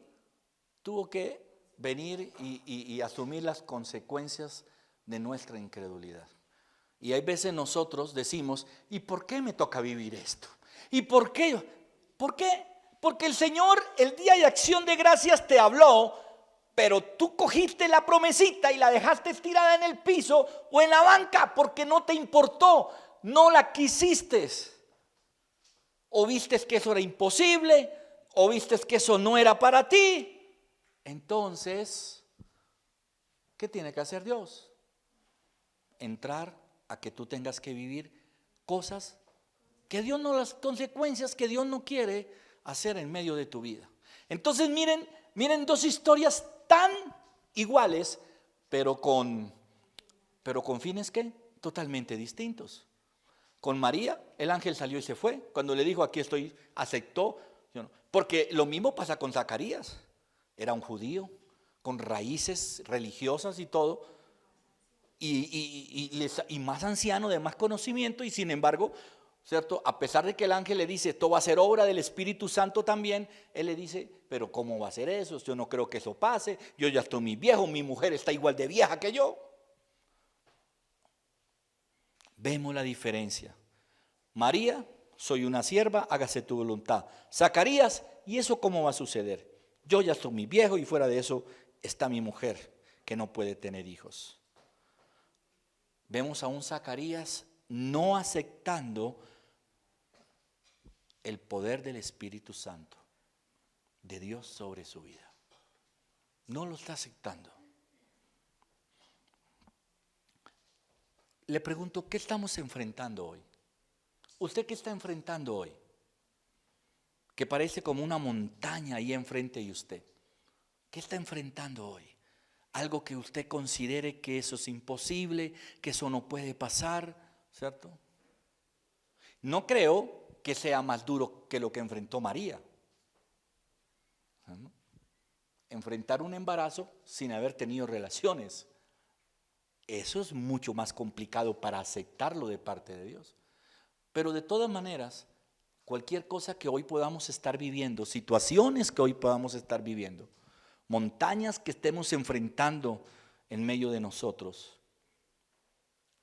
tuvo que venir y asumir las consecuencias de nuestra incredulidad. Y hay veces nosotros decimos, ¿y por qué me toca vivir esto? ¿Y por qué? ¿Por qué? Porque el Señor el día de acción de gracias te habló, pero tú cogiste la promesita y la dejaste tirada en el piso o en la banca porque no te importó, no la quisiste. O viste que eso era imposible, o viste que eso no era para ti. Entonces, ¿qué tiene que hacer Dios? Entrar a que tú tengas que vivir cosas que Dios no, las consecuencias que Dios no quiere hacer en medio de tu vida. Entonces miren dos historias tan iguales, pero con fines ¿qué? Totalmente distintos. Con María, el ángel salió y se fue. Cuando le dijo aquí estoy, aceptó. Porque lo mismo pasa con Zacarías. Era un judío con raíces religiosas y todo, y más anciano, de más conocimiento, y sin embargo, ¿cierto? A pesar de que el ángel le dice, esto va a ser obra del Espíritu Santo también, él le dice, pero ¿cómo va a ser eso? Yo no creo que eso pase, yo ya estoy muy viejo, mi mujer está igual de vieja que yo. Vemos la diferencia. María, soy una sierva, hágase tu voluntad. Zacarías, ¿y eso cómo va a suceder? Yo ya estoy muy viejo y fuera de eso está mi mujer que no puede tener hijos. Vemos a un Zacarías no aceptando el poder del Espíritu Santo de Dios sobre su vida. No lo está aceptando. Le pregunto, ¿qué estamos enfrentando hoy? ¿Usted qué está enfrentando hoy? Que parece como una montaña ahí enfrente de usted. ¿Qué está enfrentando hoy? Algo que usted considere que eso es imposible, que eso no puede pasar, ¿cierto? No creo que sea más duro que lo que enfrentó María. ¿No? Enfrentar un embarazo sin haber tenido relaciones. Eso es mucho más complicado para aceptarlo de parte de Dios. Pero de todas maneras, cualquier cosa que hoy podamos estar viviendo, situaciones que hoy podamos estar viviendo, montañas que estemos enfrentando en medio de nosotros,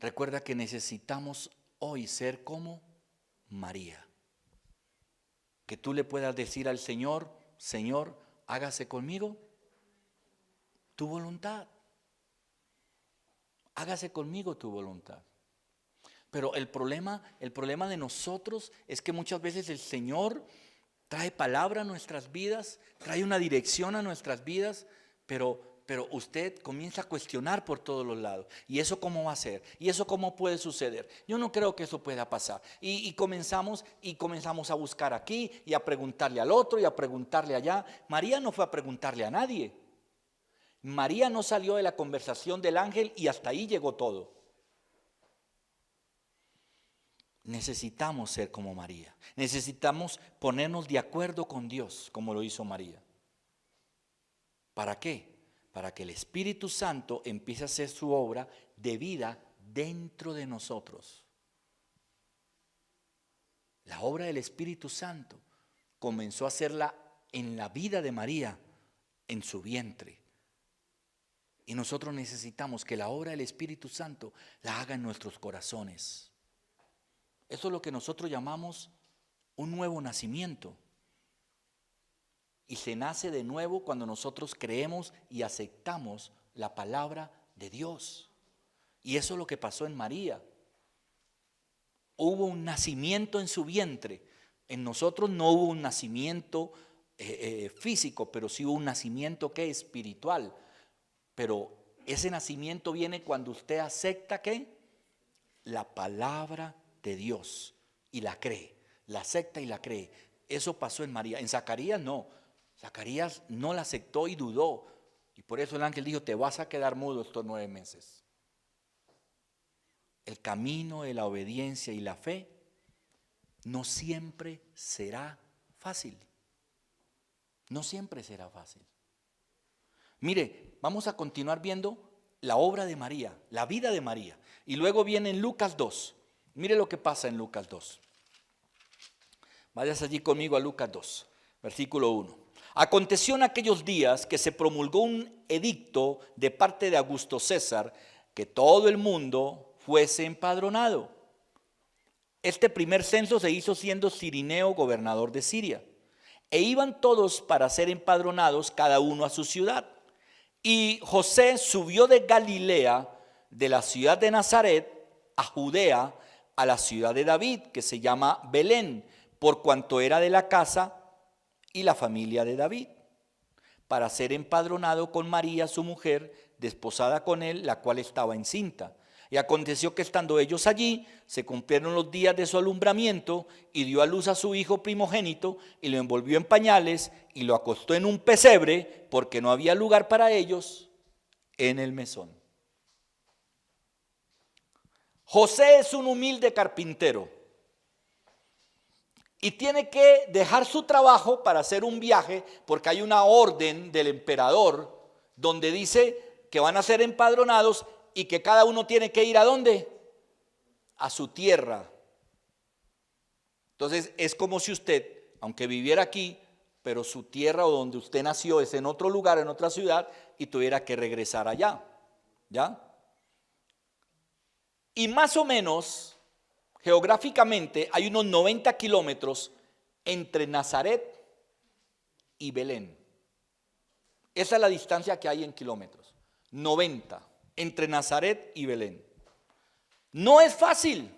recuerda que necesitamos hoy ser como María. Que tú le puedas decir al Señor, Señor, hágase conmigo tu voluntad. Hágase conmigo tu voluntad. Pero el problema de nosotros es que muchas veces el Señor trae palabra a nuestras vidas, trae una dirección a nuestras vidas, pero usted comienza a cuestionar por todos los lados. ¿Y eso cómo va a ser? ¿Y eso cómo puede suceder? Yo no creo que eso pueda pasar. Y comenzamos a buscar aquí y a preguntarle al otro y a preguntarle allá. María no fue a preguntarle a nadie. María no salió de la conversación del ángel y hasta ahí llegó todo. Necesitamos ser como María. Necesitamos ponernos de acuerdo con Dios, como lo hizo María. ¿Para qué? Para que el Espíritu Santo empiece a hacer su obra de vida dentro de nosotros. La obra del Espíritu Santo comenzó a hacerla en la vida de María, en su vientre. Y nosotros necesitamos que la obra del Espíritu Santo la haga en nuestros corazones. Eso es lo que nosotros llamamos un nuevo nacimiento. Y se nace de nuevo cuando nosotros creemos y aceptamos la palabra de Dios. Y eso es lo que pasó en María. Hubo un nacimiento en su vientre. En nosotros no hubo un nacimiento físico, pero sí hubo un nacimiento que es espiritual. Pero ese nacimiento viene cuando usted acepta ¿qué? La palabra de Dios y la cree, la acepta y la cree. Eso pasó en María. En Zacarías no. Zacarías no la aceptó y dudó. Y por eso el ángel dijo, te vas a quedar mudo estos 9 meses. El camino de la obediencia y la fe no siempre será fácil. No siempre será fácil. Mire, vamos a continuar viendo la obra de María, la vida de María. Y luego viene en Lucas 2. Mire lo que pasa en Lucas 2. Vayas allí conmigo a Lucas 2, versículo 1. Aconteció en aquellos días que se promulgó un edicto de parte de Augusto César que todo el mundo fuese empadronado. Este primer censo se hizo siendo Cirineo gobernador de Siria. e iban todos para ser empadronados, cada uno a su ciudad. Y José subió de Galilea, de la ciudad de Nazaret, a Judea, a la ciudad de David, que se llama Belén, por cuanto era de la casa y la familia de David, para ser empadronado con María, su mujer, desposada con él, la cual estaba encinta. Y aconteció que estando ellos allí, se cumplieron los días de su alumbramiento, y dio a luz a su hijo primogénito, y lo envolvió en pañales, y lo acostó en un pesebre, porque no había lugar para ellos en el mesón. José es un humilde carpintero, y tiene que dejar su trabajo para hacer un viaje, porque hay una orden del emperador, donde dice que van a ser empadronados, y que cada uno tiene que ir ¿a dónde? A su tierra. Entonces es como si usted, aunque viviera aquí, pero su tierra o donde usted nació es en otro lugar, en otra ciudad, y tuviera que regresar allá, ¿ya? Y más o menos, geográficamente, hay unos 90 kilómetros entre Nazaret y Belén. Esa es la distancia que hay en kilómetros, 90. Entre Nazaret y Belén. No es fácil.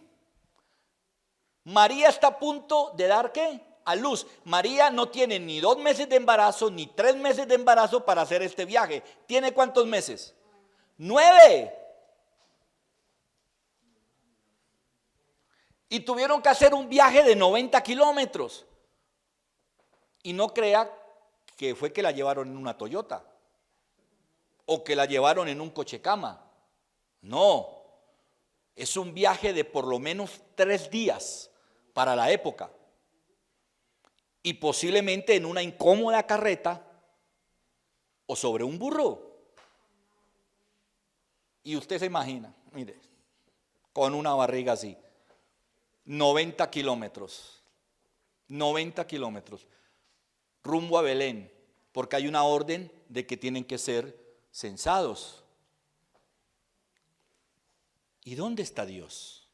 María está a punto de dar ¿qué? A luz. María no tiene ni 2 meses de embarazo, ni 3 meses de embarazo para hacer este viaje. ¿Tiene cuántos meses? 9. Y tuvieron que hacer un viaje de 90 kilómetros. Y no crea que fue que la llevaron en una Toyota. O que la llevaron en un coche cama. No, es un viaje de por lo menos 3 días para la época. Y posiblemente en una incómoda carreta o sobre un burro. Y usted se imagina, mire, con una barriga así, 90 kilómetros, rumbo a Belén, porque hay una orden de que tienen que ser censados. ¿Y dónde está Dios?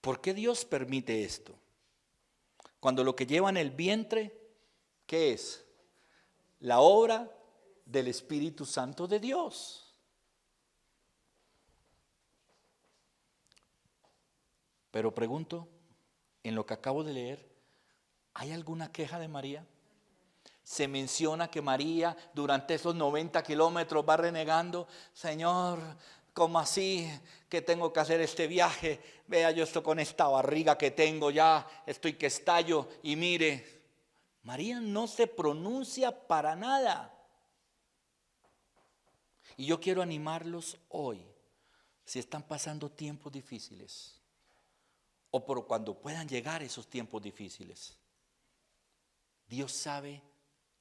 ¿Por qué Dios permite esto? Cuando lo que lleva en el vientre, ¿qué es? La obra del Espíritu Santo de Dios. Pero pregunto, en lo que acabo de leer, ¿hay alguna queja de María? Se menciona que María durante esos 90 kilómetros va renegando, Señor, ¿cómo así que tengo que hacer este viaje? Vea, yo estoy con esta barriga que tengo ya, estoy que estallo, y mire, María no se pronuncia para nada. Y yo quiero animarlos hoy, si están pasando tiempos difíciles, o por cuando puedan llegar esos tiempos difíciles. Dios sabe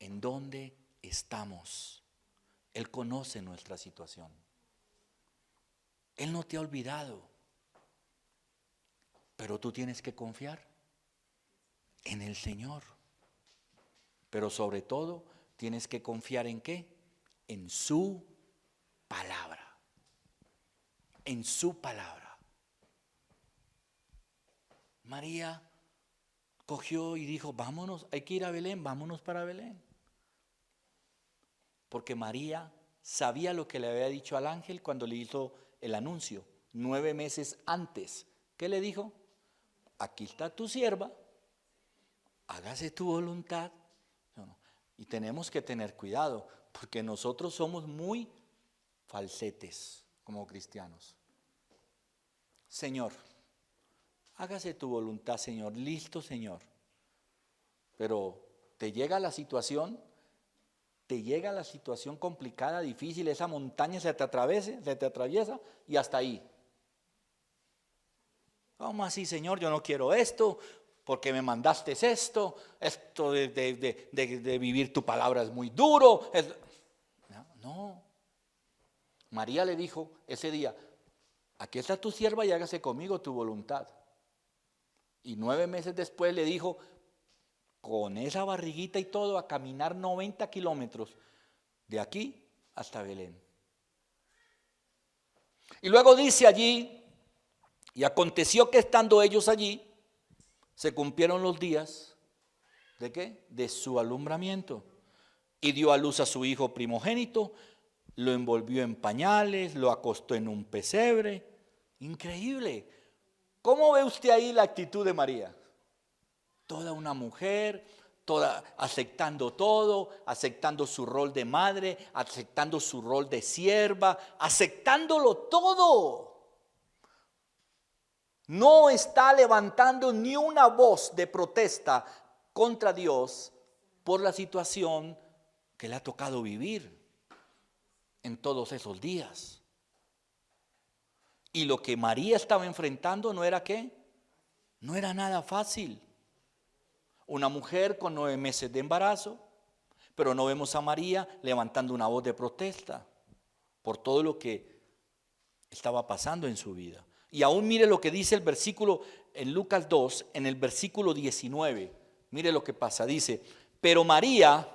en dónde estamos. Él conoce nuestra situación. Él no te ha olvidado. Pero tú tienes que confiar en el Señor. Pero sobre todo, tienes que confiar ¿en qué? En su palabra. En su palabra. María cogió y dijo, vámonos, hay que ir a Belén, vámonos para Belén. Porque María sabía lo que le había dicho al ángel cuando le hizo el anuncio, 9 meses antes. ¿Qué le dijo? Aquí está tu sierva, hágase tu voluntad. Y tenemos que tener cuidado, porque nosotros somos muy falsetes como cristianos. Señor, hágase tu voluntad, Señor, listo, Señor. Pero te llega la situación complicada, difícil, esa montaña se te atraviesa y hasta ahí. ¿Cómo así, Señor? Yo no quiero esto, porque me mandaste esto de vivir tu palabra es muy duro. No. María le dijo ese día, aquí está tu sierva y hágase conmigo tu voluntad. Y 9 meses después le dijo, con esa barriguita y todo, a caminar 90 kilómetros de aquí hasta Belén. Y luego dice allí, y aconteció que estando ellos allí, se cumplieron los días ¿De qué? De su alumbramiento. Y dio a luz a su hijo primogénito, lo envolvió en pañales, lo acostó en un pesebre. Increíble. ¿Cómo ve usted ahí la actitud de María? Toda una mujer, toda aceptando todo, aceptando su rol de madre, aceptando su rol de sierva, aceptándolo todo. No está levantando ni una voz de protesta contra Dios por la situación que le ha tocado vivir en todos esos días. Y lo que María estaba enfrentando no era ¿qué? No era nada fácil. Una mujer con 9 meses de embarazo, pero no vemos a María levantando una voz de protesta por todo lo que estaba pasando en su vida. Y aún mire lo que dice el versículo en Lucas 2, en el versículo 19. Mire lo que pasa, dice, pero María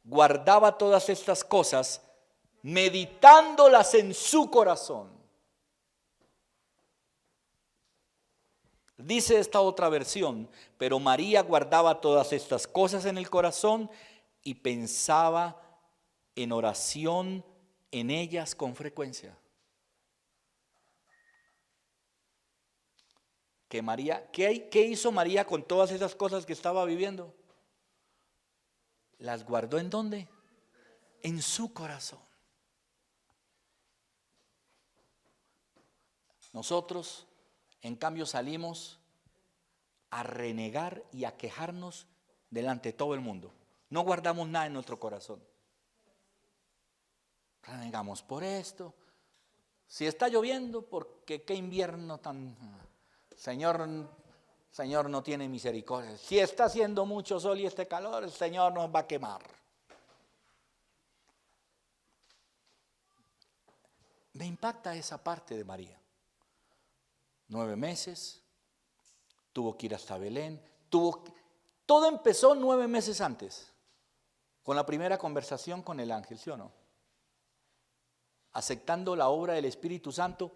guardaba todas estas cosas, meditándolas en su corazón. Dice esta otra versión, pero María guardaba todas estas cosas en el corazón y pensaba en oración en ellas con frecuencia. Que María, ¿qué hizo María con todas esas cosas que estaba viviendo? ¿Las guardó en dónde? En su corazón. Nosotros, en cambio, salimos a renegar y a quejarnos delante de todo el mundo. No guardamos nada en nuestro corazón. Renegamos por esto. Si está lloviendo, porque qué invierno tan... Señor no tiene misericordia. Si está haciendo mucho sol y este calor, el Señor nos va a quemar. Me impacta esa parte de María. 9 meses, tuvo que ir hasta Belén, todo empezó 9 meses antes, con la primera conversación con el ángel, ¿sí o no? Aceptando la obra del Espíritu Santo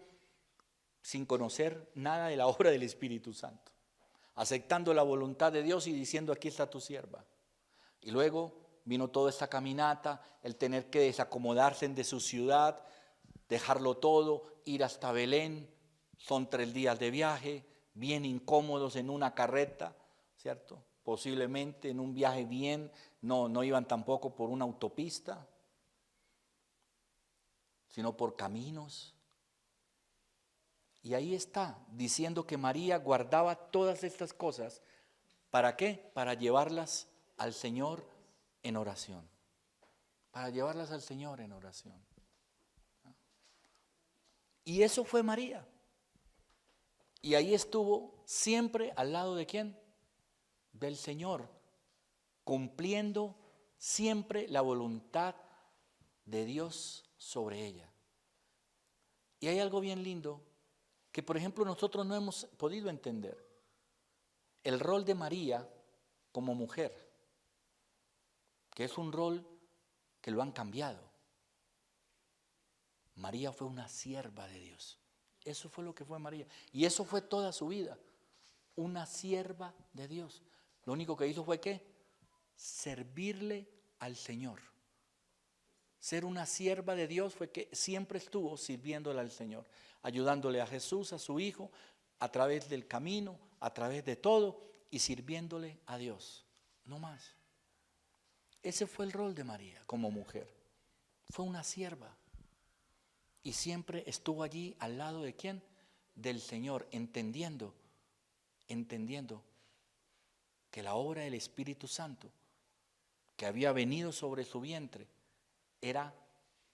sin conocer nada de la obra del Espíritu Santo. Aceptando la voluntad de Dios y diciendo, aquí está tu sierva. Y luego vino toda esta caminata, el tener que desacomodarse de su ciudad, dejarlo todo, ir hasta Belén. Son 3 días de viaje, bien incómodos en una carreta, ¿cierto? Posiblemente en un viaje no iban tampoco por una autopista, sino por caminos. Y ahí está, diciendo que María guardaba todas estas cosas. ¿Para qué? Para llevarlas al Señor en oración. Para llevarlas al Señor en oración. Y eso fue María. Y ahí estuvo siempre al lado de ¿quién? Del Señor, cumpliendo siempre la voluntad de Dios sobre ella. Y hay algo bien lindo que, por ejemplo, nosotros no hemos podido entender. El rol de María como mujer, que es un rol que lo han cambiado. María fue una sierva de Dios. Eso fue lo que fue María. Y eso fue toda su vida. Una sierva de Dios. Lo único que hizo fue ¿qué? Servirle al Señor. Ser una sierva de Dios fue que siempre estuvo sirviéndole al Señor, ayudándole a Jesús, a su Hijo, a través del camino, a través de todo, y sirviéndole a Dios. No más. Ese fue el rol de María como mujer. Fue una sierva. Y siempre estuvo allí al lado de ¿quién? Del Señor, entendiendo que la obra del Espíritu Santo que había venido sobre su vientre era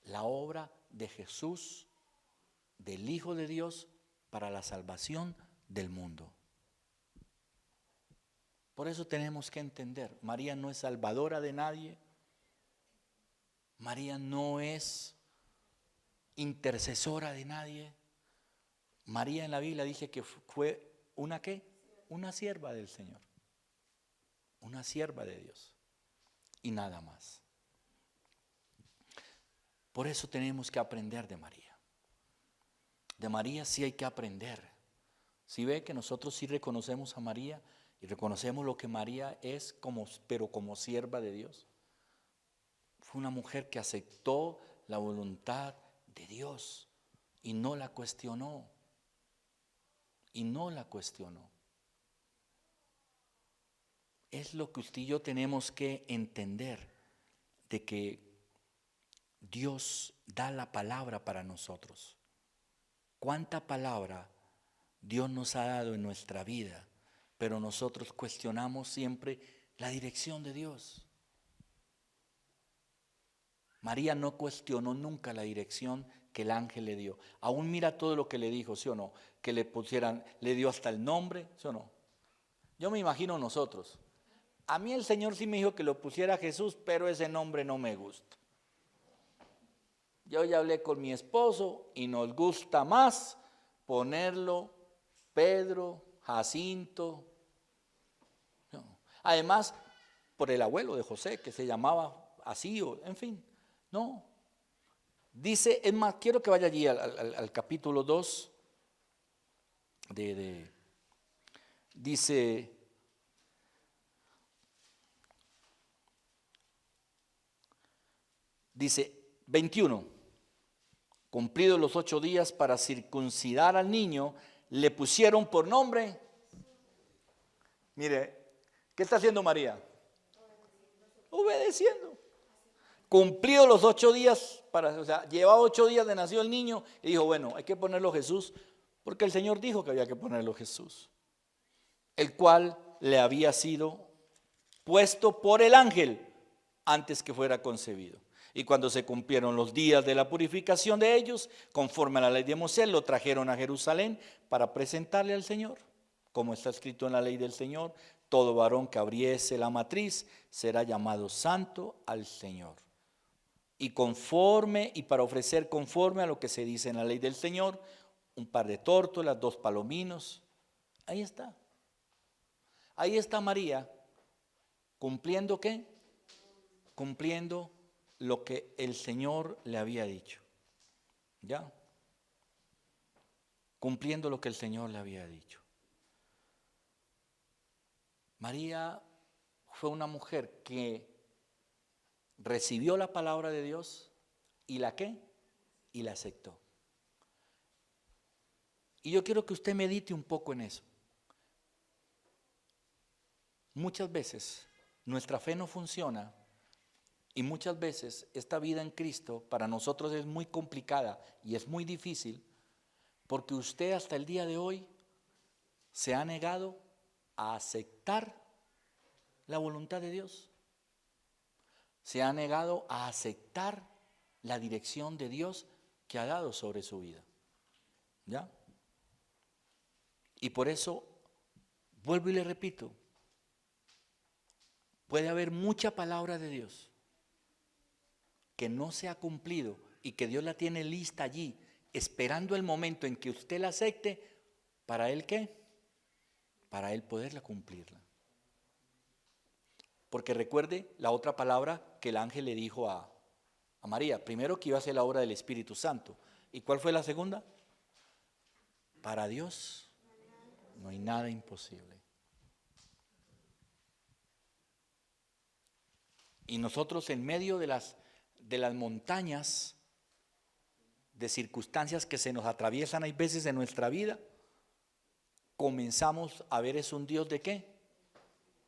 la obra de Jesús, del Hijo de Dios, para la salvación del mundo. Por eso tenemos que entender, María no es salvadora de nadie, María no es intercesora de nadie. María en la Biblia dice que fue una ¿qué? Una sierva del Señor, una sierva de Dios y nada más. Por eso tenemos que aprender de María. De María sí hay que aprender. Si ve que nosotros sí reconocemos a María Y reconocemos lo que María es, pero como sierva de Dios. Fue una mujer que aceptó la voluntad de Dios y no la cuestionó. Y no la cuestionó. Es lo que usted y yo tenemos que entender, de que Dios da la palabra para nosotros. ¿Cuánta palabra Dios nos ha dado en nuestra vida? Pero nosotros cuestionamos siempre la dirección de Dios. María no cuestionó nunca la dirección que el ángel le dio. Aún mira todo lo que le dijo, ¿sí o no? Que le pusieran, le dio hasta el nombre, ¿sí o no? Yo me imagino nosotros. A mí el Señor sí me dijo que lo pusiera Jesús, pero ese nombre no me gusta. Yo ya hablé con mi esposo y nos gusta más ponerlo Pedro, Jacinto. No. Además, por el abuelo de José, que se llamaba así, en fin. No. Dice, es más, quiero que vaya allí al capítulo 2 dice, dice 21, cumplidos los 8 días para circuncidar al niño, le pusieron por nombre. Mire, ¿qué está haciendo María? Obedeciendo. Cumplidos los 8 días, o sea, llevaba 8 días de nacido el niño y dijo, bueno, hay que ponerlo Jesús, porque el Señor dijo que había que ponerlo Jesús, el cual le había sido puesto por el ángel antes que fuera concebido. Y cuando se cumplieron los días de la purificación de ellos, conforme a la ley de Moisés, lo trajeron a Jerusalén para presentarle al Señor. Como está escrito en la ley del Señor, todo varón que abriese la matriz será llamado santo al Señor. Y para ofrecer conforme a lo que se dice en la ley del Señor, un par de tórtolas, 2 palominos. Ahí está. Ahí está María, ¿cumpliendo qué? Cumpliendo lo que el Señor le había dicho. ¿Ya? Cumpliendo lo que el Señor le había dicho. María fue una mujer que recibió la palabra de Dios y la ¿qué? Y la aceptó. Y yo quiero que usted medite un poco en eso. Muchas veces nuestra fe no funciona y muchas veces esta vida en Cristo para nosotros es muy complicada y es muy difícil porque usted hasta el día de hoy se ha negado a aceptar la voluntad de Dios. Se ha negado a aceptar la dirección de Dios que ha dado sobre su vida. ¿Ya? Y por eso, vuelvo y le repito, puede haber mucha palabra de Dios que no se ha cumplido y que Dios la tiene lista allí, esperando el momento en que usted la acepte, ¿para Él qué? Para Él poderla cumplirla. Porque recuerde la otra palabra que el ángel le dijo a María. Primero, que iba a ser la obra del Espíritu Santo. ¿Y cuál fue la segunda? Para Dios no hay nada imposible. Y nosotros en medio de las montañas, de circunstancias que se nos atraviesan hay veces en nuestra vida, comenzamos a ver es un Dios de ¿qué?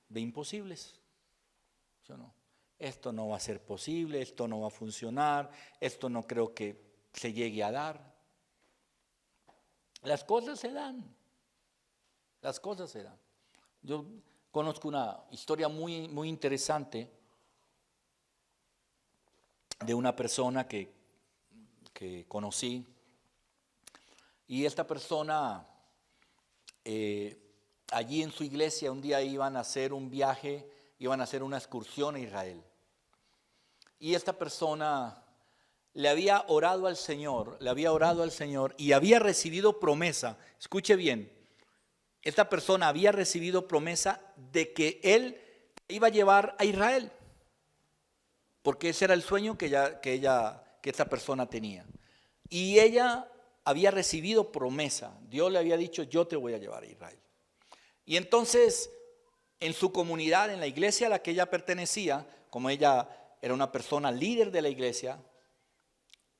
De imposibles. ¿Sí o no? Esto no va a ser posible, esto no va a funcionar, esto no creo que se llegue a dar. Las cosas se dan. Las cosas se dan. Yo conozco una historia muy, muy interesante de una persona que conocí, y esta persona allí en su iglesia un día iban a hacer un viaje, iban a hacer una excursión a Israel, y esta persona le había orado al Señor y había recibido promesa. Escuche bien, esta persona había recibido promesa de que él iba a llevar a Israel, porque ese era el sueño que esta persona tenía. Y ella había recibido promesa. Dios le había dicho, yo te voy a llevar a Israel. Y entonces en su comunidad, en la iglesia a la que ella pertenecía, como ella era una persona líder de la iglesia,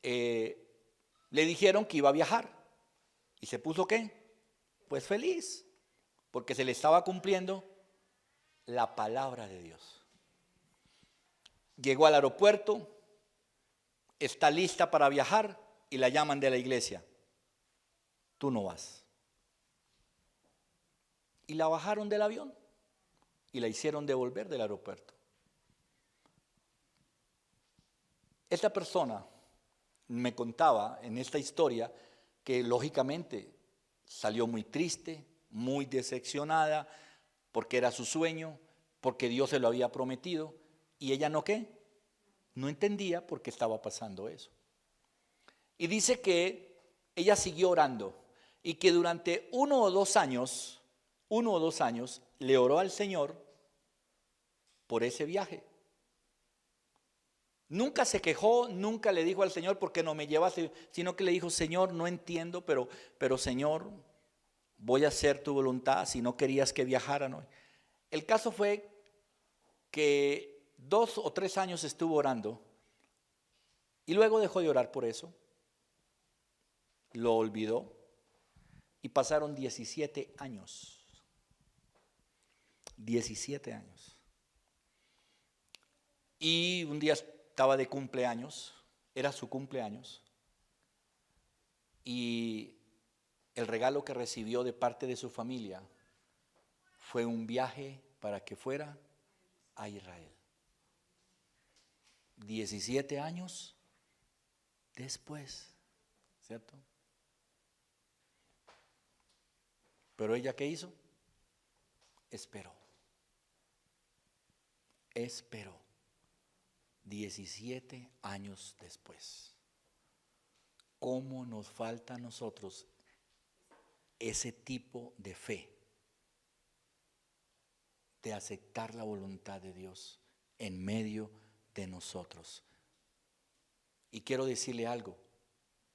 le dijeron que iba a viajar. ¿Y se puso qué? Pues feliz, porque se le estaba cumpliendo la palabra de Dios. Llegó al aeropuerto, está lista para viajar y la llaman de la iglesia. Tú no vas. Y la bajaron del avión y la hicieron devolver del aeropuerto. Esta persona me contaba en esta historia que lógicamente salió muy triste, muy decepcionada, porque era su sueño, porque Dios se lo había prometido, y ella no qué, no entendía por qué estaba pasando eso. Y dice que ella siguió orando, y que durante 1 o 2 años, le oró al Señor por ese viaje. Nunca se quejó, nunca le dijo al Señor, ¿por qué no me llevas? Sino que le dijo, Señor, no entiendo, pero Señor, voy a hacer tu voluntad, si no querías que viajara, no. El caso fue que 2 o 3 años estuvo orando y luego dejó de orar por eso, lo olvidó y pasaron 17 años. 17 años. Y un día estaba de cumpleaños, era su cumpleaños, y el regalo que recibió de parte de su familia fue un viaje para que fuera a Israel. 17 años después, ¿cierto? Pero ella, ¿qué hizo? Esperó. 17 años después. ¿Cómo nos falta a nosotros ese tipo de fe? De aceptar la voluntad de Dios en medio de nosotros. Y quiero decirle algo.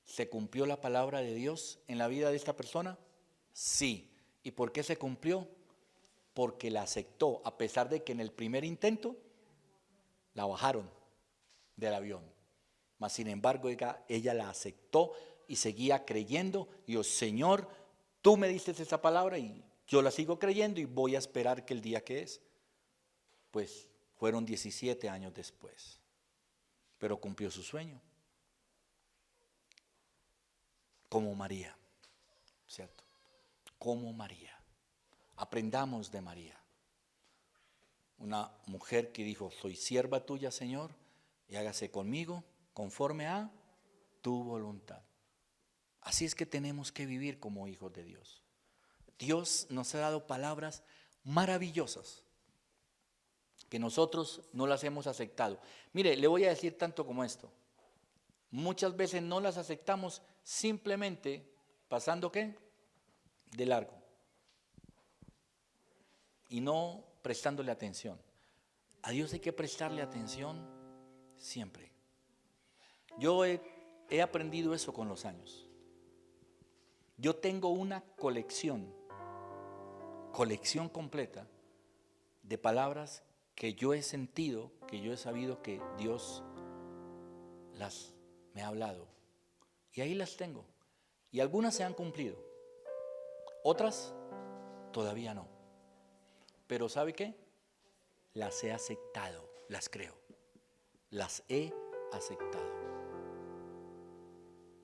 ¿Se cumplió la palabra de Dios en la vida de esta persona? Sí. ¿Y por qué se cumplió? Porque la aceptó, a pesar de que en el primer intento la bajaron del avión. Mas sin embargo ella la aceptó y seguía creyendo. Y dijo, Señor, tú me diste esa palabra y yo la sigo creyendo y voy a esperar que el día que es. Pues fueron 17 años después. Pero cumplió su sueño. Como María, ¿cierto? Como María. Aprendamos de María. Una mujer que dijo, soy sierva tuya, Señor, y hágase conmigo conforme a tu voluntad. Así es que tenemos que vivir como hijos de Dios. Dios nos ha dado palabras maravillosas que nosotros no las hemos aceptado. Mire, le voy a decir tanto como esto. Muchas veces no las aceptamos simplemente pasando ¿qué? De largo. Y no prestándole atención. A Dios hay que prestarle atención siempre. Yo he aprendido eso con los años. Yo tengo una colección completa de palabras que yo he sentido, que yo he sabido que Dios me ha hablado. Y ahí las tengo. Y algunas se han cumplido. Otras todavía no. Pero ¿sabe qué? Las he aceptado, las creo. Las he aceptado.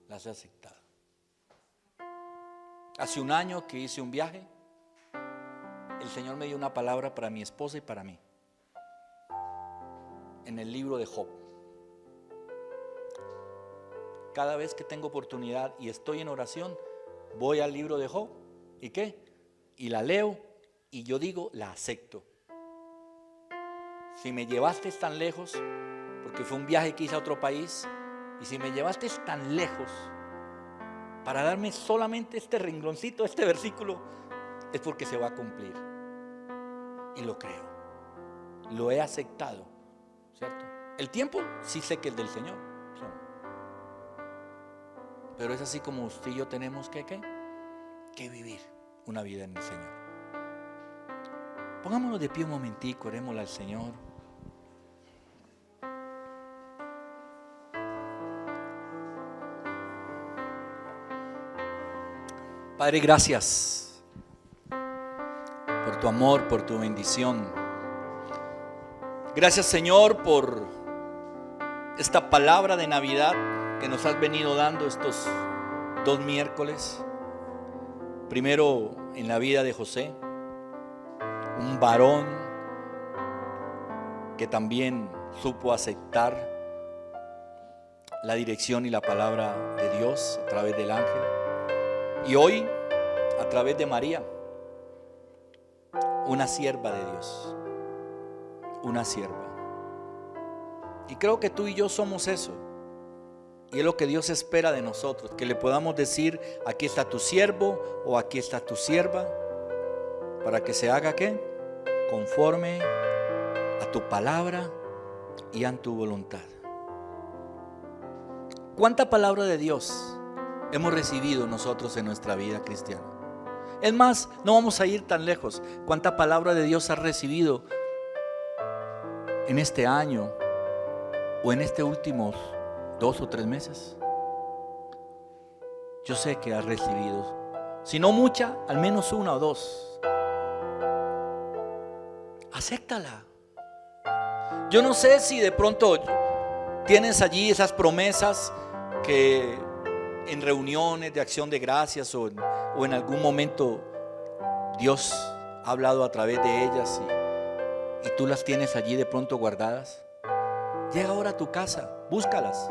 Las he aceptado. Hace un año que hice un viaje, el Señor me dio una palabra para mi esposa y para mí. En el libro de Job. Cada vez que tengo oportunidad y estoy en oración, voy al libro de Job. ¿Y qué? Y la leo y yo digo, la acepto. Si me llevaste tan lejos, porque fue un viaje que hice a otro país, y si me llevaste tan lejos para darme solamente este rengloncito, este versículo, es porque se va a cumplir. Y lo creo. Lo he aceptado, ¿cierto? El tiempo sí sé que es del Señor. Pero es así como usted y yo tenemos que vivir una vida en el Señor. Pongámonos de pie un momentico, orémosle al Señor. Padre, gracias por tu amor, por tu bendición. Gracias, Señor, por esta palabra de Navidad que nos has venido dando estos 2 miércoles. Primero en la vida de José, un varón que también supo aceptar la dirección y la palabra de Dios a través del ángel. Y hoy, a través de María, una sierva de Dios, una sierva. Y creo que tú y yo somos eso. Y es lo que Dios espera de nosotros, que le podamos decir: aquí está tu siervo o aquí está tu sierva, para que se haga ¿qué? Conforme a tu palabra y a tu voluntad. ¿Cuánta palabra de Dios hemos recibido nosotros en nuestra vida cristiana? Es más, no vamos a ir tan lejos. ¿Cuánta palabra de Dios has recibido en este año o en estos últimos 2 o 3 meses? Yo sé que has recibido, si no mucha, al menos 1 o 2. Acéptala. Yo no sé si de pronto tienes allí esas promesas que en reuniones de acción de gracias o en algún momento Dios ha hablado a través de ellas y tú las tienes allí de pronto guardadas. Llega ahora a tu casa, búscalas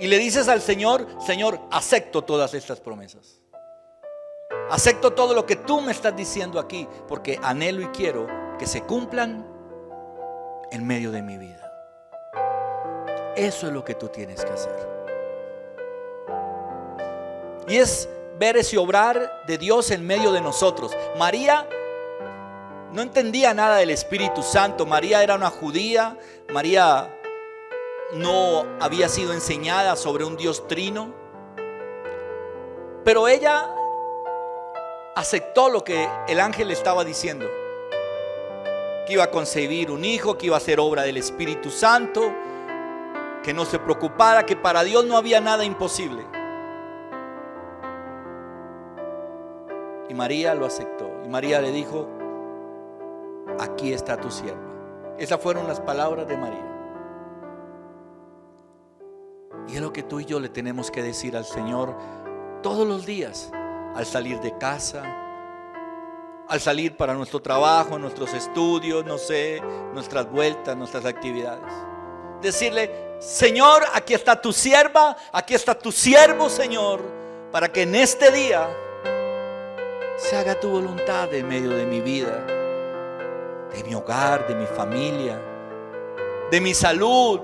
y le dices al Señor: Señor, acepto todas estas promesas, acepto todo lo que tú me estás diciendo aquí, porque anhelo y quiero que se cumplan en medio de mi vida. Eso es lo que tú tienes que hacer. Y es ver ese obrar de Dios en medio de nosotros. María no entendía nada del Espíritu Santo. María era una judía. María no había sido enseñada sobre un Dios trino. Pero ella aceptó lo que el ángel le estaba diciendo: que iba a concebir un hijo, que iba a ser obra del Espíritu Santo, que no se preocupara, que para Dios no había nada imposible. Y María lo aceptó. Y María le dijo: aquí está tu sierva. Esas fueron las palabras de María. Y es lo que tú y yo le tenemos que decir al Señor todos los días, al salir de casa, al salir para nuestro trabajo, nuestros estudios, no sé, nuestras vueltas, nuestras actividades. Decirle: Señor, aquí está tu sierva, aquí está tu siervo, Señor, para que en este día se haga tu voluntad en medio de mi vida, de mi hogar, de mi familia, de mi salud,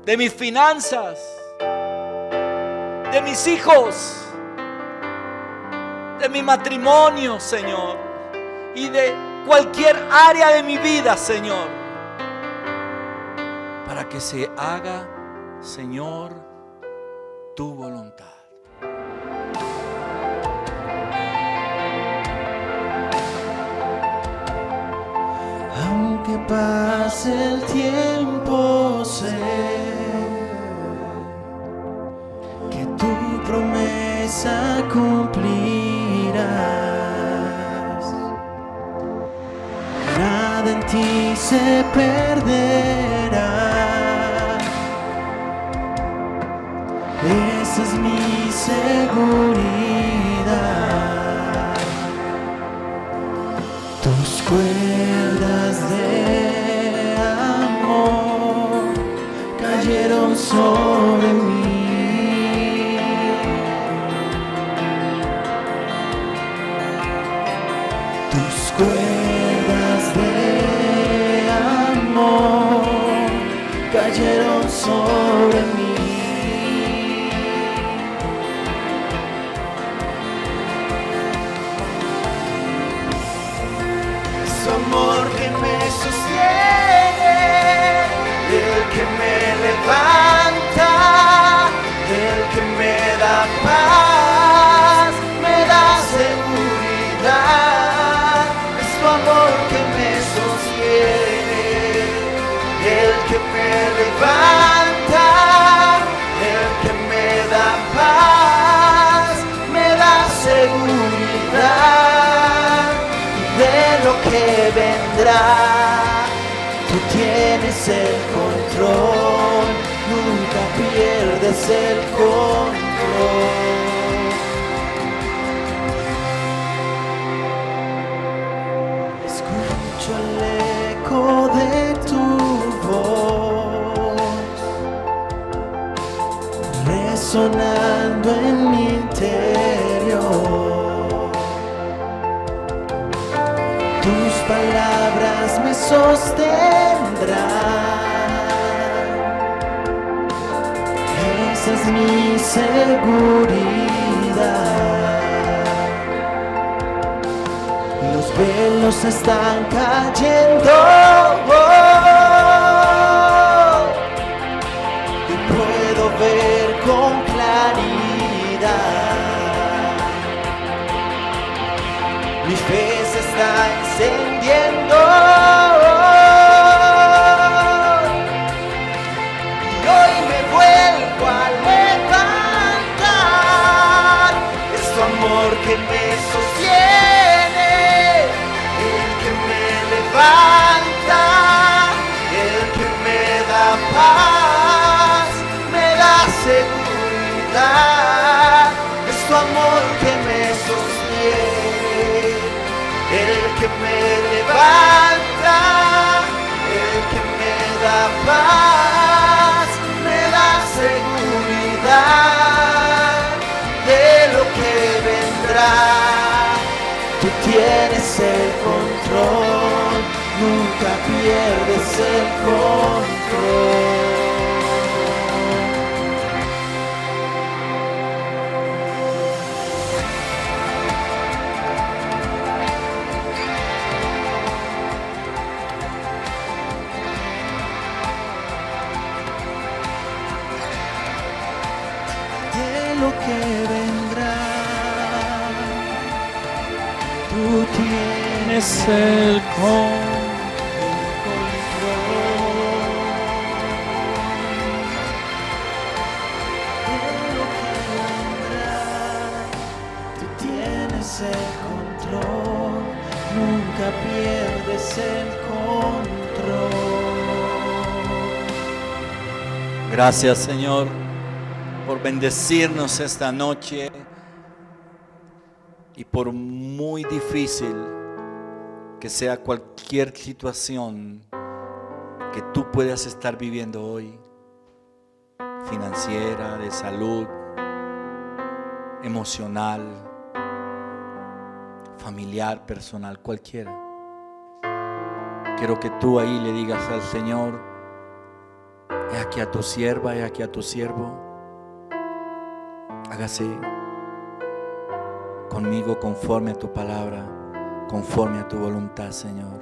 de mis finanzas, de mis hijos, de mi matrimonio, Señor, y de cualquier área de mi vida, Señor, para que se haga, Señor, tu voluntad. Aunque pase el tiempo, sé que tu promesa cumplirás. Nada en ti se perderá. Esa es mi seguridad. Tus cuerdas de amor cayeron sobre mí. Tus cuerdas de amor cayeron sobre mí. Amor que me sostiene, el que me levanta, el que me da paz, me da seguridad. Es tu tienes el control. Escucho el eco de tu voz resonando en mi interior. Tus palabras me sostendrán. Esa es mi seguridad. Los velos están cayendo y puedo ver con claridad. Mi fe se está encendiendo y hoy me vuelvo a levantar. Es tu amor que me sostiene, el que me levanta, el que me da paz, me da seguridad. Es tu amor que me sostiene, el que me levanta, el que me da paz, me da seguridad de lo que vendrá. Tú tienes el control, nunca pierdes el control. De lo que vendrá, tú tienes el control. De lo que vendrá, tú tienes el control, nunca pierdes el control. Gracias, Señor, por bendecirnos esta noche. Y por muy difícil que sea cualquier situación que tú puedas estar viviendo hoy, financiera, de salud, emocional, familiar, personal, cualquiera, quiero que tú ahí le digas al Señor: he aquí a tu sierva, he aquí a tu siervo, hágase conmigo conforme a tu palabra, conforme a tu voluntad, Señor.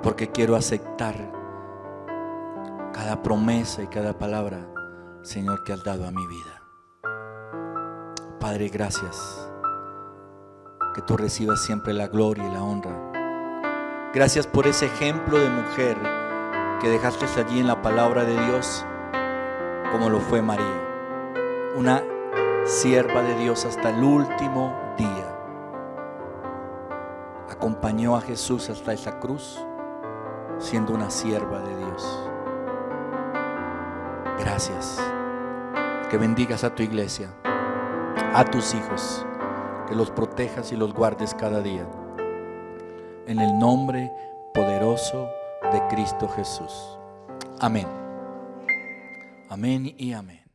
Porque quiero aceptar cada promesa y cada palabra, Señor, que has dado a mi vida. Padre, gracias. Que tú recibas siempre la gloria y la honra. Gracias por ese ejemplo de mujer que dejaste allí en la palabra de Dios, como lo fue María, una sierva de Dios hasta el último día. Acompañó a Jesús hasta esa cruz, siendo una sierva de Dios. Gracias. Que bendigas a tu iglesia, a tus hijos, que los protejas y los guardes cada día. En el nombre poderoso de Cristo Jesús. Amén. Amén y amén.